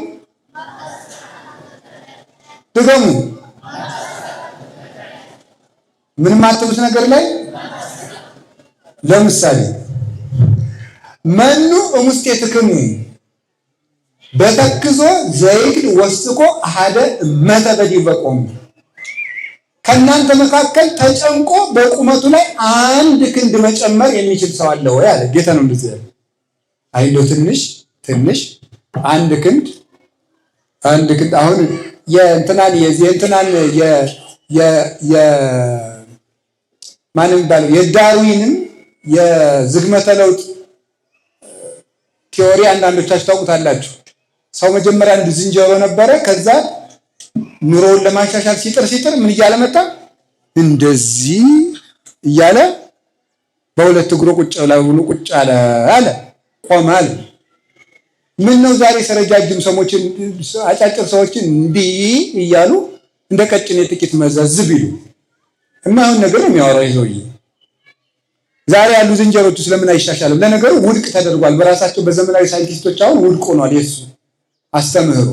ድገሙ። ምን ማትሉት ነገር ላይ ለምሳሌ መኑ እሙስቴትክሙ በተክዞ ዘይድ ወስቆ አሐደ እመተበዲበ ቆሙ። ከእናንተ መካከል ተጨንቆ በቁመቱ ላይ 1 ክንድ መጨመር የሚችል ሰው አለ ወይ አለ ጌታ። ነው እንደዚህ ያለ አይደው ትንሽ 1 ክንድ አሁን ማንም ባለው የዳርዊንን የዝግመተ ለውጥ ቲዮሪ አንዳንዶቻችሁ ታውቁታላችሁ። ሰው መጀመሪያ አንድ ዝንጀሮ ነበረ። ከዛ ኑሮውን ለማሻሻል ሲጥር ምን እያለ መጣ? እንደዚህ እያለ በሁለት እግሩ ቁጭ አለ ቆመ አለ። ምን ነው ዛሬ ረጃጅም ሰዎችን አጫጭር ሰዎችን እንዲህ እያሉ እንደ ቀጭኔ ጥቂት መዘዝ ቢሉ የማይሆን ነገር ነው የሚያወራው ይዘውዬ። ዛሬ ያሉ ዝንጀሮቹ ስለምን አይሻሻልም? ለነገሩ ውድቅ ተደርጓል በራሳቸው በዘመናዊ ሳይንቲስቶች። አሁን ውድቅ ሆኗል የሱ አስተምህሮ።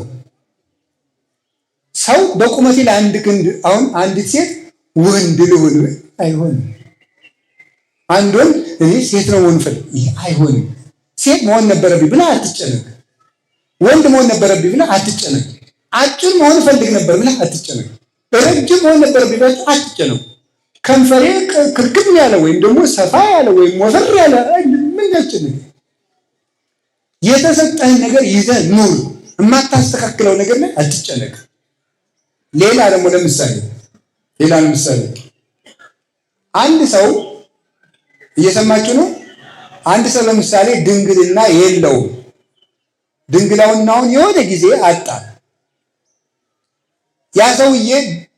ሰው በቁመቴ ላይ 1 ክንድ አሁን አንዲት ሴት ወንድ ልሁን አይሆንም። አንድ ወንድ እኔ ሴት ነው መሆን ፈልግ ይሄ አይሆንም። ሴት መሆን ነበረብኝ ብላ አትጨነቅ። ወንድ መሆን ነበረብኝ ብላ አትጨነቅ። አጭር መሆን ፈልግ ነበር ብላ አትጨነቅ። ረጅም መሆን ነበረብኝ ብላ አትጨነቅ። ከንፈሬ ክርክም ያለ ወይም ደግሞ ሰፋ ያለ ወይም ወፈር ያለ ምን ያስጨንቅ? የተሰጠህን ነገር ይዘህ ኑር። የማታስተካክለው ነገር ላይ አትጨነቅ። ሌላ ደግሞ ለምሳሌ አንድ ሰው እየሰማችሁ ነው። አንድ ሰው ለምሳሌ ድንግልና የለውም። ድንግላውናውን የሆነ ጊዜ አጣ። ያ ሰውዬ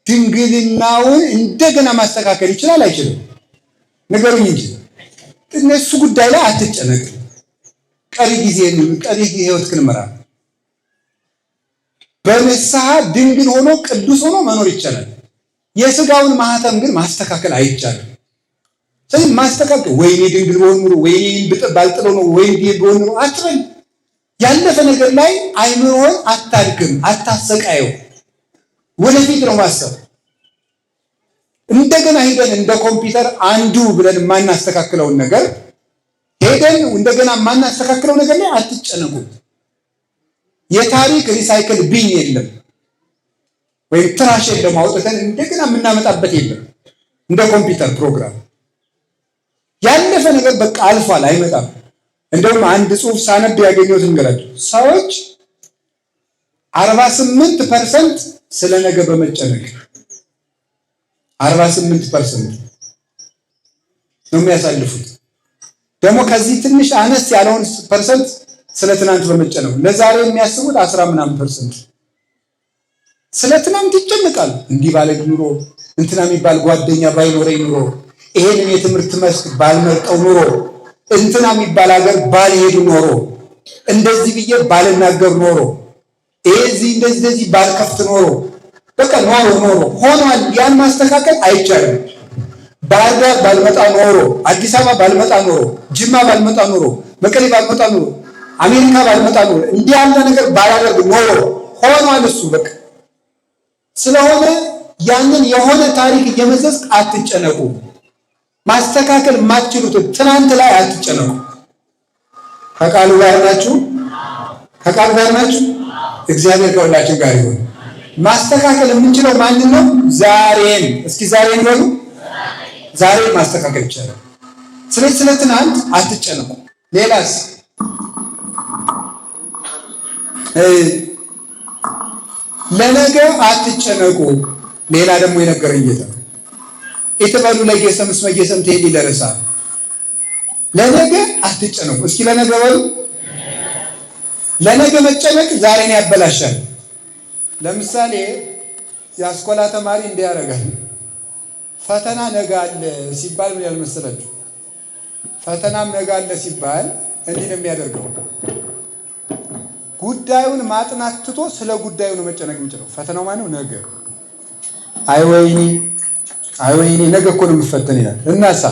ድንግልናውን እንደገና ማስተካከል ይችላል አይችልም? ንገሩኝ እንጂ እነሱ ጉዳይ ላይ አትጨነቅ። ቀሪ ህይወትህን ምራ። በንስሐ ድንግል ሆኖ ቅዱስ ሆኖ መኖር ይቻላል። የስጋውን ማህተም ግን ማስተካከል አይቻልም። ስለዚህ ማስተካከል ወይኔ ድንግል በሆን ኑሮ ወይኔ ባልጥለው ነው ወይኔ በሆን ኑሮ አትበል። ያለፈ ነገር ላይ አይምሮህን አታድክም፣ አታሰቃየው። ወደፊት ነው ማሰብ። እንደገና ሄደን እንደ ኮምፒውተር አንዱ ብለን የማናስተካክለውን ነገር ሄደን እንደገና የማናስተካክለው ነገር ላይ አትጨነቁ። የታሪክ ሪሳይክል ቢን የለም ወይም ትራሽ የለም አውጥተን እንደገና የምናመጣበት የለም። እንደ ኮምፒውተር ፕሮግራም ያለፈ ነገር በቃ አልፏል፣ አይመጣም። እንደውም አንድ ጽሑፍ ሳነብ ያገኘሁት እንገራችሁ። ሰዎች 48% ስለ ነገ በመጨነቅ 48% ነው የሚያሳልፉት። ደግሞ ከዚህ ትንሽ አነስ ያለውን ፐርሰንት ስለ ትናንት በመጨነቅ ለዛሬ የሚያስቡት 10% ስለ ትናንት ይጨነቃሉ። እንዲህ ባለ ኑሮ እንትና የሚባል ጓደኛ ባይኖረኝ ኑሮ፣ ይሄንን የትምህርት መስክ ባልመርጠው ኑሮ፣ እንትና የሚባል ሀገር ባልሄድ ኖሮ፣ እንደዚህ ብዬ ባልናገር ኖሮ፣ እዚህ እንደዚህ ባልከፍት ኖሮ፣ በቃ ኖሮ ሆኗል። ያን ማስተካከል አይቻልም። ባህር ዳር ባልመጣ ኖሮ፣ አዲስ አበባ ባልመጣ ኖሮ፣ ጅማ ባልመጣ ኖሮ፣ መቀሌ ባልመጣ ኖሮ፣ አሜሪካ ባልመጣ ኖሮ፣ እንዲህ ያለ ነገር ባላደርግ ኖሮ ሆኗል እሱ በቃ። ስለሆነ ያንን የሆነ ታሪክ እየመዘዝክ አትጨነቁ። ማስተካከል የማትችሉትን ትናንት ላይ አትጨነቁ። ከቃሉ ጋር ናችሁ? ከቃሉ ጋር ናችሁ? እግዚአብሔር ከሁላችን ጋር ይሁን። ማስተካከል የምንችለው ማንን ነው? ዛሬን። እስኪ ዛሬን በሉ። ዛሬን ማስተካከል ይቻላል። ስለዚህ ስለ ትናንት አትጨነቁ። ሌላስ ለነገ አትጨነቁ። ሌላ ደግሞ የነገረኝ ጌታ ኢትበሉ ለጌሰም እስመ ጌሰም ትሄድ ይደርሳ። ለነገ አትጨነቁ። እስኪ ለነገ በሉ። ለነገ መጨነቅ ዛሬን ያበላሻል። ለምሳሌ የአስኮላ ተማሪ እንዲህ ያደርጋል። ፈተና ነገ አለ ሲባል ምን ያልመሰላችሁ? ፈተናም ነገ አለ ሲባል እንዲህ ነው የሚያደርገው። ጉዳዩን ማጥናት ትቶ ስለ ጉዳዩ ነው መጨነቅ የሚችለው። ፈተናው ማነው? ነገ። አይ ወይኔ ነገ እኮ ነው የምፈተን ይላል። እናሳ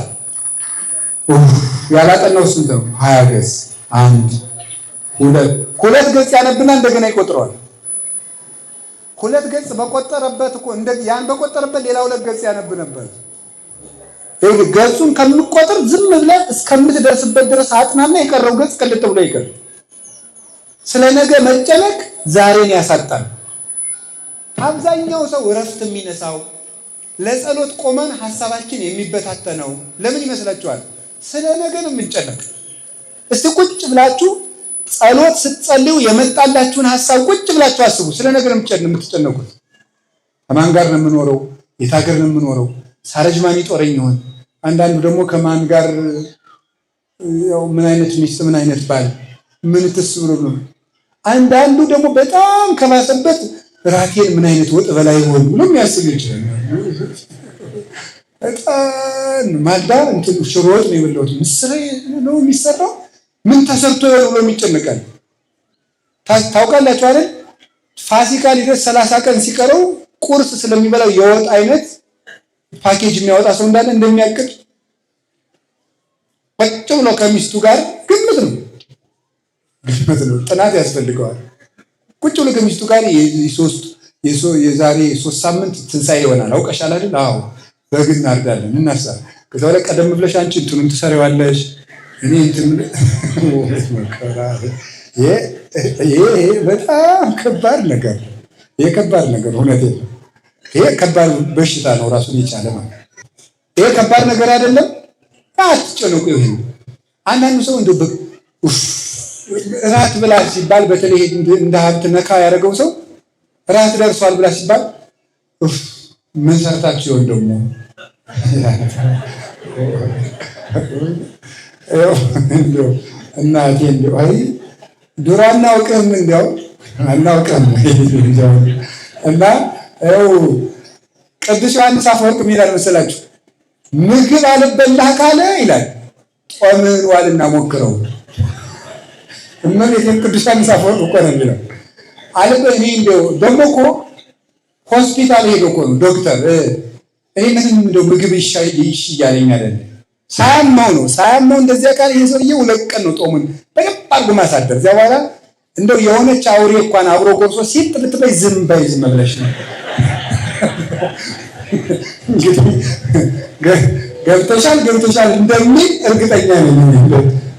ያላጠናው ስንት ነው? 20 ገጽ ሁለት ገጽ ያነብና እንደገና ይቆጥረዋል። ሁለት ገጽ በቆጠረበት እኮ ያን በቆጠረበት ሌላ 2 ገጽ ያነብ ነበር። ገጹን ከምቆጥር ዝም ብለህ እስከምትደርስበት ድረስ አጥናና የቀረው ገጽ ቅልጥ ብሎ ይቀር። ስለ ነገ መጨነቅ ዛሬን ያሳጣል። አብዛኛው ሰው እረፍት የሚነሳው ለጸሎት ቆመን ሐሳባችን የሚበታተነው ለምን ይመስላችኋል? ስለ ነገ ነው የምንጨነቅ። እስቲ ቁጭ ብላችሁ ጸሎት ስትጸልዩ የመጣላችሁን ሐሳብ ቁጭ ብላችሁ አስቡ። ስለ ነገ ነው የምትጨነቁት። ከማን ጋር ነው የምኖረው? የት ሀገር ነው የምኖረው? ሳረጅ ማን ይጦረኝ ይሆን? አንዳንዱ ደግሞ ከማን ጋር ያው ምን አይነት ሚስት ምን አይነት ባል ምን ትስብሩ ነው። አንዳንዱ ደግሞ በጣም ከማሰበት ራቴን ምን አይነት ወጥ በላይ ይሆን ብሎ የሚያስብ ይችላል። በጣም ማልዳ እንትን ሽሮ ወጥ ነው የበላሁት፣ ምስር ነው የሚሰራው፣ ምን ተሰርቶ ይሆን ብሎ የሚጨነቃል። ታውቃላችሁ አይደል? ፋሲካ ሊደርስ 30 ቀን ሲቀረው ቁርስ ስለሚበላው የወጥ አይነት ፓኬጅ የሚያወጣ ሰው እንዳለ እንደሚያቅድ ቁጭ ብሎ ከሚስቱ ጋር ግምት ነው። ጥናት ያስፈልገዋል። ቁጭ ብሎ ከሚስቱ ጋር የዛሬ 3 ሳምንት ትንሣኤ ይሆናል አውቀሻል አይደል? አዎ በግ እናርዳለን እናሳ። ከዛ በኋላ ቀደም ብለሽ አንቺ እንትኑን ትሰሪዋለሽ እኔ እንትን ይሄ በጣም ከባድ ነገር። ይሄ ከባድ ነገር እውነት የለም። ይሄ ከባድ በሽታ ነው ራሱን የቻለ ማለት። ይሄ ከባድ ነገር አይደለም። አትጨነቁ። ይሄ አንዳንዱ ሰው እንደው ራት ብላ ሲባል በተለይ እንደ ሀብት ነካ ያደረገው ሰው ራት ደርሷል ብላ ሲባል ምን ሰርታችሁ ይሆን ደግሞ እናቴ እንደው አይ ዱራ አናውቅም እንደው አናውቅም እና ቅዱስ ዮሐንስ አፈወርቅ ምን ይላል መሰላችሁ? ምግብ አልበላህ ካለ ይላል ጾምን ዋልና ሞክረው። እመቤቴ ቅዱስ ዮሐንስ አፈወርቅ እኮ ነው የሚለው አልበኔ እንደው ደግሞ እኮ ሆስፒታል ሄዶ እኮ ነው ዶክተር እኔ ምንም እንደው ምግብ ይሻለኝ አይደለም ሳያመው እንደዚያ ቃል ይሄ ሰውዬ 2 ቀን ነው ጦሙን በደንብ አድርጎ ማሳደር። እዚያ በኋላ እንደው የሆነች አውሬ እንኳን አብሮ ጎርሶ ሲጥ ብትበይ ዝም ብለሽ ነው ገብቶሻል እንደሚል እርግጠኛ ነኝ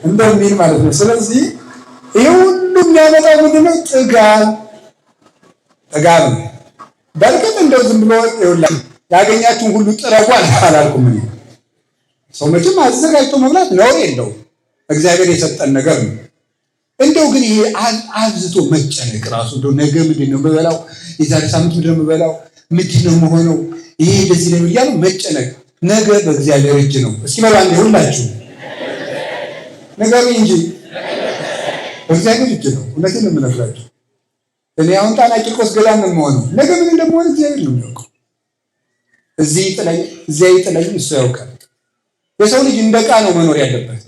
እንደሚል ማለት ነው። ስለዚህ ይሄ ሁሉ የሚያመጣው ምንድን ነው? ጥጋብ ነው። በእርግጥ እንደው ዝም ብሎ ይኸውልህ ያገኛችሁን ሁሉ ጥረጉ አላልኩም። ሰው መቼም አዘጋጅቶ መብላት ነውር የለውም፣ እግዚአብሔር የሰጠን ነገር ነው። እንደው ግን ይሄ አብዝቶ መጨነቅ ራሱ እንደው ነገ ምንድን ነው የምበላው፣ የዛሬ ሳምንት ምንድን ነው የምበላው፣ ምንድን ነው የምሆነው፣ ይሄ እንደዚህ ነው እያሉ መጨነቅ። ነገ በእግዚአብሔር እጅ ነው። እስኪ በሉ አንዴ ሁላችሁ ነገሩኝ እንጂ በእግዚአብሔር እጅ ነው። እውነቴን ነው የምነግራችሁ። እኔ አሁን ጣና ቂርቆስ ገዳም ነው የምሆነው። ነገ ምን እንደምሆን እግዚአብሔር ነው የሚያውቀው። እዚህ ይጥለኝ እዚያ ይጥለኝ እሱ ያውቃል። የሰው ልጅ እንደ ዕቃ ነው መኖር ያለበት።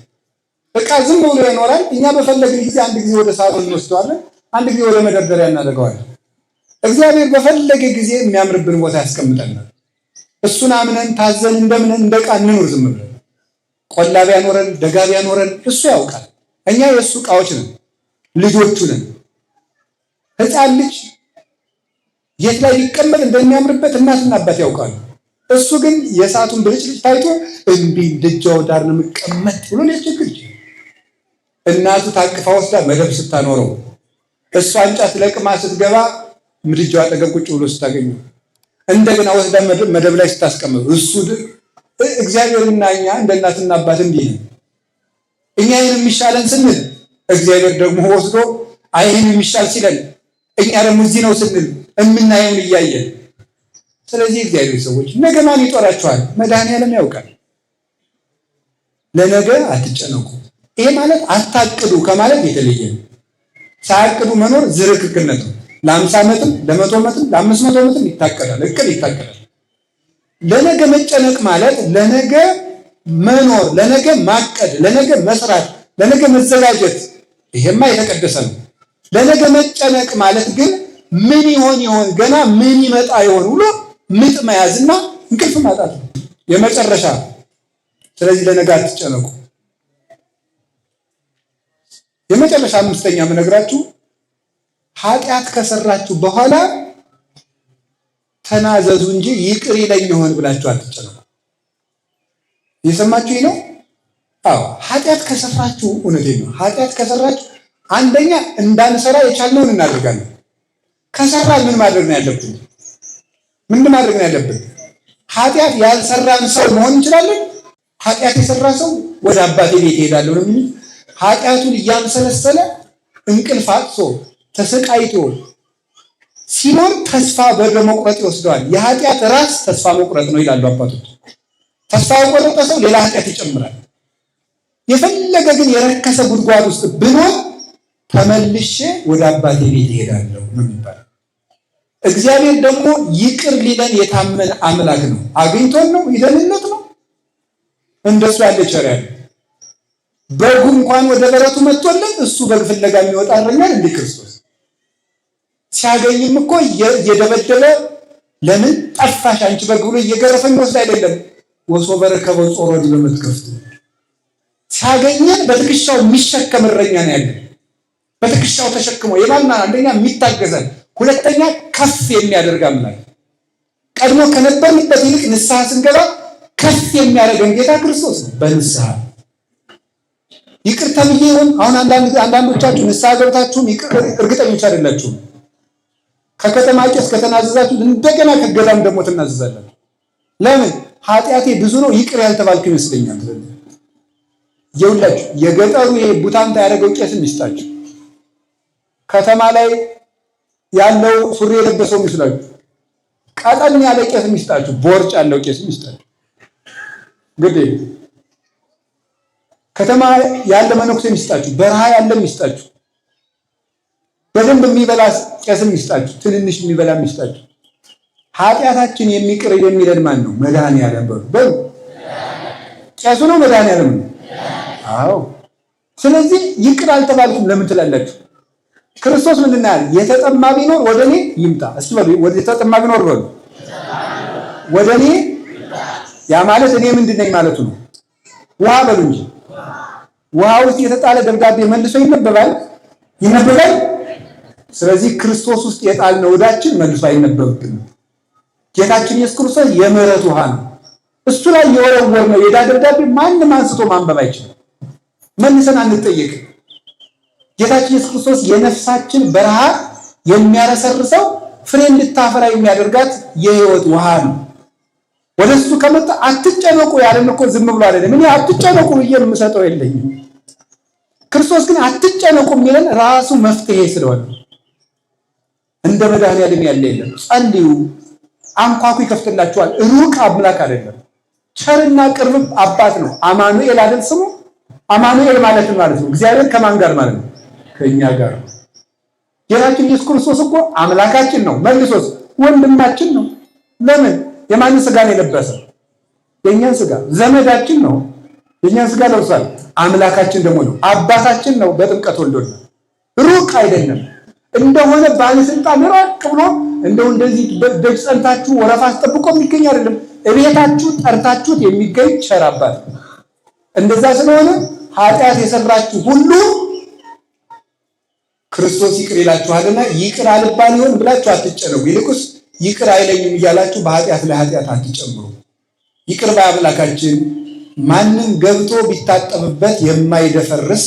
ዕቃ ዝም ብሎ ይኖራል። እኛ በፈለግን ጊዜ አንድ ጊዜ ወደ ሳጥን እንወስደዋለን፣ አንድ ጊዜ ወደ መደርደሪያ እናደርገዋለን። እግዚአብሔር በፈለገ ጊዜ የሚያምርብን ቦታ ያስቀምጠናል። እሱን አምነን ታዘን እንደምን እንደቃ እንኑር። ዝም ብለን ቆላ ቢያኖረን ደጋ ቢያኖረን እሱ ያውቃል። እኛ የእሱ ዕቃዎች ነን፣ ልጆቹ ነን። ሕፃን ልጅ የት ላይ ሊቀመጥ እንደሚያምርበት እናትና አባት ያውቃሉ። እሱ ግን የእሳቱን ብልጭልጭ ታይቶ እምቢ ደጃው ዳር ነው የምቀመጥ ብሎ ሊያስቸግር ይችላል። እናቱ ታቅፋ ወስዳ መደብ ስታኖረው እሷ እንጨት ለቅማ ስትገባ ምድጃው አጠገብ ቁጭ ብሎ ስታገኘው እንደገና ወስዳ መደብ ላይ ስታስቀምጠው እሱ እግዚአብሔርና እኛ እንደ እናትና አባት እንዲህ ነው። እኛ ይህን የሚሻለን ስንል እግዚአብሔር ደግሞ ወስዶ አይህን የሚሻል ሲለን እኛ ደግሞ እዚህ ነው ስንል የምናየውን እያየን። ስለዚህ እግዚአብሔር ሰዎች ነገ ማን ይጦራቸዋል? መድኃኒዓለም ያውቃል። ለነገ አትጨነቁ። ይሄ ማለት አታቅዱ ከማለት የተለየ ነው። ሳያቅዱ መኖር ዝርክርክነት ነው። ለ50 ዓመትም ለ100 ዓመትም ለ500 ዓመትም ይታቀዳል፣ እቅድ ይታቀዳል። ለነገ መጨነቅ ማለት ለነገ መኖር፣ ለነገ ማቀድ፣ ለነገ መስራት፣ ለነገ መዘጋጀት፣ ይሄማ የተቀደሰ ነው። ለነገ መጨነቅ ማለት ግን ምን ይሆን ገና ምን ይመጣ ይሆን ብሎ ምጥ መያዝና እንቅልፍ ማጣት ነው የመጨረሻ። ስለዚህ ለነገ አትጨነቁ። የመጨረሻ አምስተኛ የምነግራችሁ ኃጢአት ከሰራችሁ በኋላ ተናዘዙ እንጂ ይቅር ይለኝ ይሆን ብላችሁ አትጨነቁ። እየሰማችሁ ነው? አዎ፣ ኃጢአት ከሰራችሁ እውነቴን ነው። ኃጢአት ከሰራችሁ አንደኛ እንዳንሰራ የቻልነውን እናደርጋለን። ከሰራን ምን ማድረግ ነው ያለብን? ምን ማድረግ ነው ያለብን? ኃጢአት ያልሰራን ሰው መሆን እንችላለን። ኃጢአት የሰራ ሰው ወደ አባቴ ቤት እሄዳለሁ ነው የሚል። ኃጢአቱን እያምሰለሰለ እንቅልፍ አጥቶ ተሰቃይቶ ሲኖር ተስፋ በመቁረጥ ይወስደዋል። የኃጢአት ራስ ተስፋ መቁረጥ ነው ይላሉ አባቶች። ተስፋ የቆረጠ ሰው ሌላ ኃጢአት ይጨምራል። የፈለገ ግን የረከሰ ጉድጓድ ውስጥ ብኖር ተመልሼ ወደ አባቴ ቤት እሄዳለሁ ነው የሚባለው። እግዚአብሔር ደግሞ ይቅር ሊለን የታመነ አምላክ ነው። አግኝቶን ነው ይደልነት ነው እንደሱ ያለ ቸር ያለ በጉ እንኳን ወደ በረቱ መጥቶለት እሱ በግ ፍለጋ የሚወጣ እረኛል እንደ ክርስቶስ ሲያገኝም እኮ እየደበደበ ለምን ጠፋሽ አንቺ በግ ብሎ እየገረፈኝ ወስድ አይደለም ወሶ በረከበ ጾሮድ በመትከፍት ሲያገኘን በትከሻው የሚሸከም እረኛ ነው ያለ። በትከሻው ተሸክሞ የማና አንደኛ የሚታገዘን፣ ሁለተኛ ከፍ የሚያደርግ አምላክ። ቀድሞ ከነበርንበት ይልቅ ንስሐ ስንገባ ከፍ የሚያደርገን ጌታ ክርስቶስ ነው። በንስሐ ይቅር ተብዬ ይሆን? አሁን አንዳንዶቻችሁ ንስሐ ገብታችሁም እርግጠኞች አይደላችሁም። ከከተማ ቄስ ከተናዘዛችሁ እንደገና ከገዳም ደግሞ ትናዘዛላችሁ። ለምን? ኃጢአቴ ብዙ ነው ይቅር ያልተባልኩ ይመስለኛል። ይኸውላችሁ የገጠሩ ይሄ ቡታንታ ያደረገው ቄስም ይስጣችሁ፣ ከተማ ላይ ያለው ሱሪ የለበሰው ይመስላችሁ፣ ቀጠን ያለ ቄስም ይስጣችሁ፣ ቦርጭ ያለው ቄስም ይስጣችሁ። ግዴ ከተማ ያለ መነኩሴም ይስጣችሁ፣ በረሃ ያለም ይስጣችሁ፣ በደንብ የሚበላ ቄስም ይስጣችሁ፣ ትንንሽ የሚበላም ይስጣችሁ። ኃጢአታችን የሚቅር የሚለን ማን ነው? መድኃኒዓለም በሉ። ቄሱ ነው መድኃኒዓለም ነው። አዎ። ስለዚህ ይቅር አልተባልኩም ለምን ትላላችሁ? ክርስቶስ ምንድን ያለ? የተጠማ ቢኖር ወደ እኔ ይምጣ። እስኪ በሉ ወደ የተጠማ ቢኖር በሉ ወደ እኔ። ያ ማለት እኔ ምንድን ነኝ ማለቱ ነው። ውሃ በሉ እንጂ ውሃ ውስጥ የተጣለ ደብዳቤ መልሶ ይነበባል? ስለዚህ ክርስቶስ ውስጥ የጣልነው ዕዳችን መልሶ አይነበብብንም። ጌታችን ኢየሱስ ክርስቶስ የምህረት ውሃ ነው። እሱ ላይ የወረወርነው የዕዳ ደብዳቤ ማንም አንስቶ ማንበብ አይችልም። መልሰን አንጠየቅም። ጌታችን ኢየሱስ ክርስቶስ የነፍሳችን በረሃ የሚያረሰርሰው ፍሬ እንድታፈራ የሚያደርጋት የህይወት ውሃ ነው። ወደሱ ከመጣ አትጨነቁ ያለን እኮ ዝም ብሎ አይደለም። እኔ አትጨነቁ ብዬ የምሰጠው የለኝም። ክርስቶስ ግን አትጨነቁ የሚለን ራሱ መፍትሄ ስለሆነ እንደ መድኃኒዓለም ያለ የለም። ጸልዩ፣ አንኳኩ ይከፍትላችኋል። ሩቅ አምላክ አይደለም፣ ቸርና ቅርብ አባት ነው። አማኑኤል አይደል ስሙ? አማኑኤል ማለት ነው እግዚአብሔር ከማን ጋር ማለት ነው? ከኛ ጋር። ጌታችን ኢየሱስ ክርስቶስ እኮ አምላካችን ነው፣ መልሶስ ወንድማችን ነው። ለምን? የማንን ስጋ ነው የለበሰው? የኛን ስጋ። ዘመዳችን ነው፣ የኛን ስጋ ለብሷል። አምላካችን ደግሞ ነው፣ አባታችን ነው። በጥምቀት ወልዶናል። ሩቅ አይደለም። እንደሆነ ባለስልጣን ራቅ ብሎ እንደው እንደዚህ ደጅ ጸንታችሁ ወረፋ አስጠብቆ የሚገኝ አይደለም። እቤታችሁ ጠርታችሁት የሚገኝ ቸር አባት። እንደዛ ስለሆነ ኃጢአት የሰራችሁ ሁሉ ክርስቶስ ይቅር ይላችኋልና ይቅር አልባል ይሆን ብላችሁ አትጨነቁ። ይልቁስ ይቅር አይለኝም እያላችሁ በኃጢአት ላይ ኃጢአት አትጨምሩ። ይቅር ባይ አምላካችን ማንም ገብቶ ቢታጠብበት የማይደፈርስ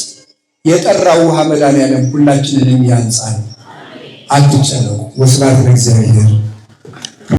የጠራ ውሃ መድኃኔዓለም ሁላችንንም ያንጻል። አትጨነቁ። ወስብሐት ለእግዚአብሔር።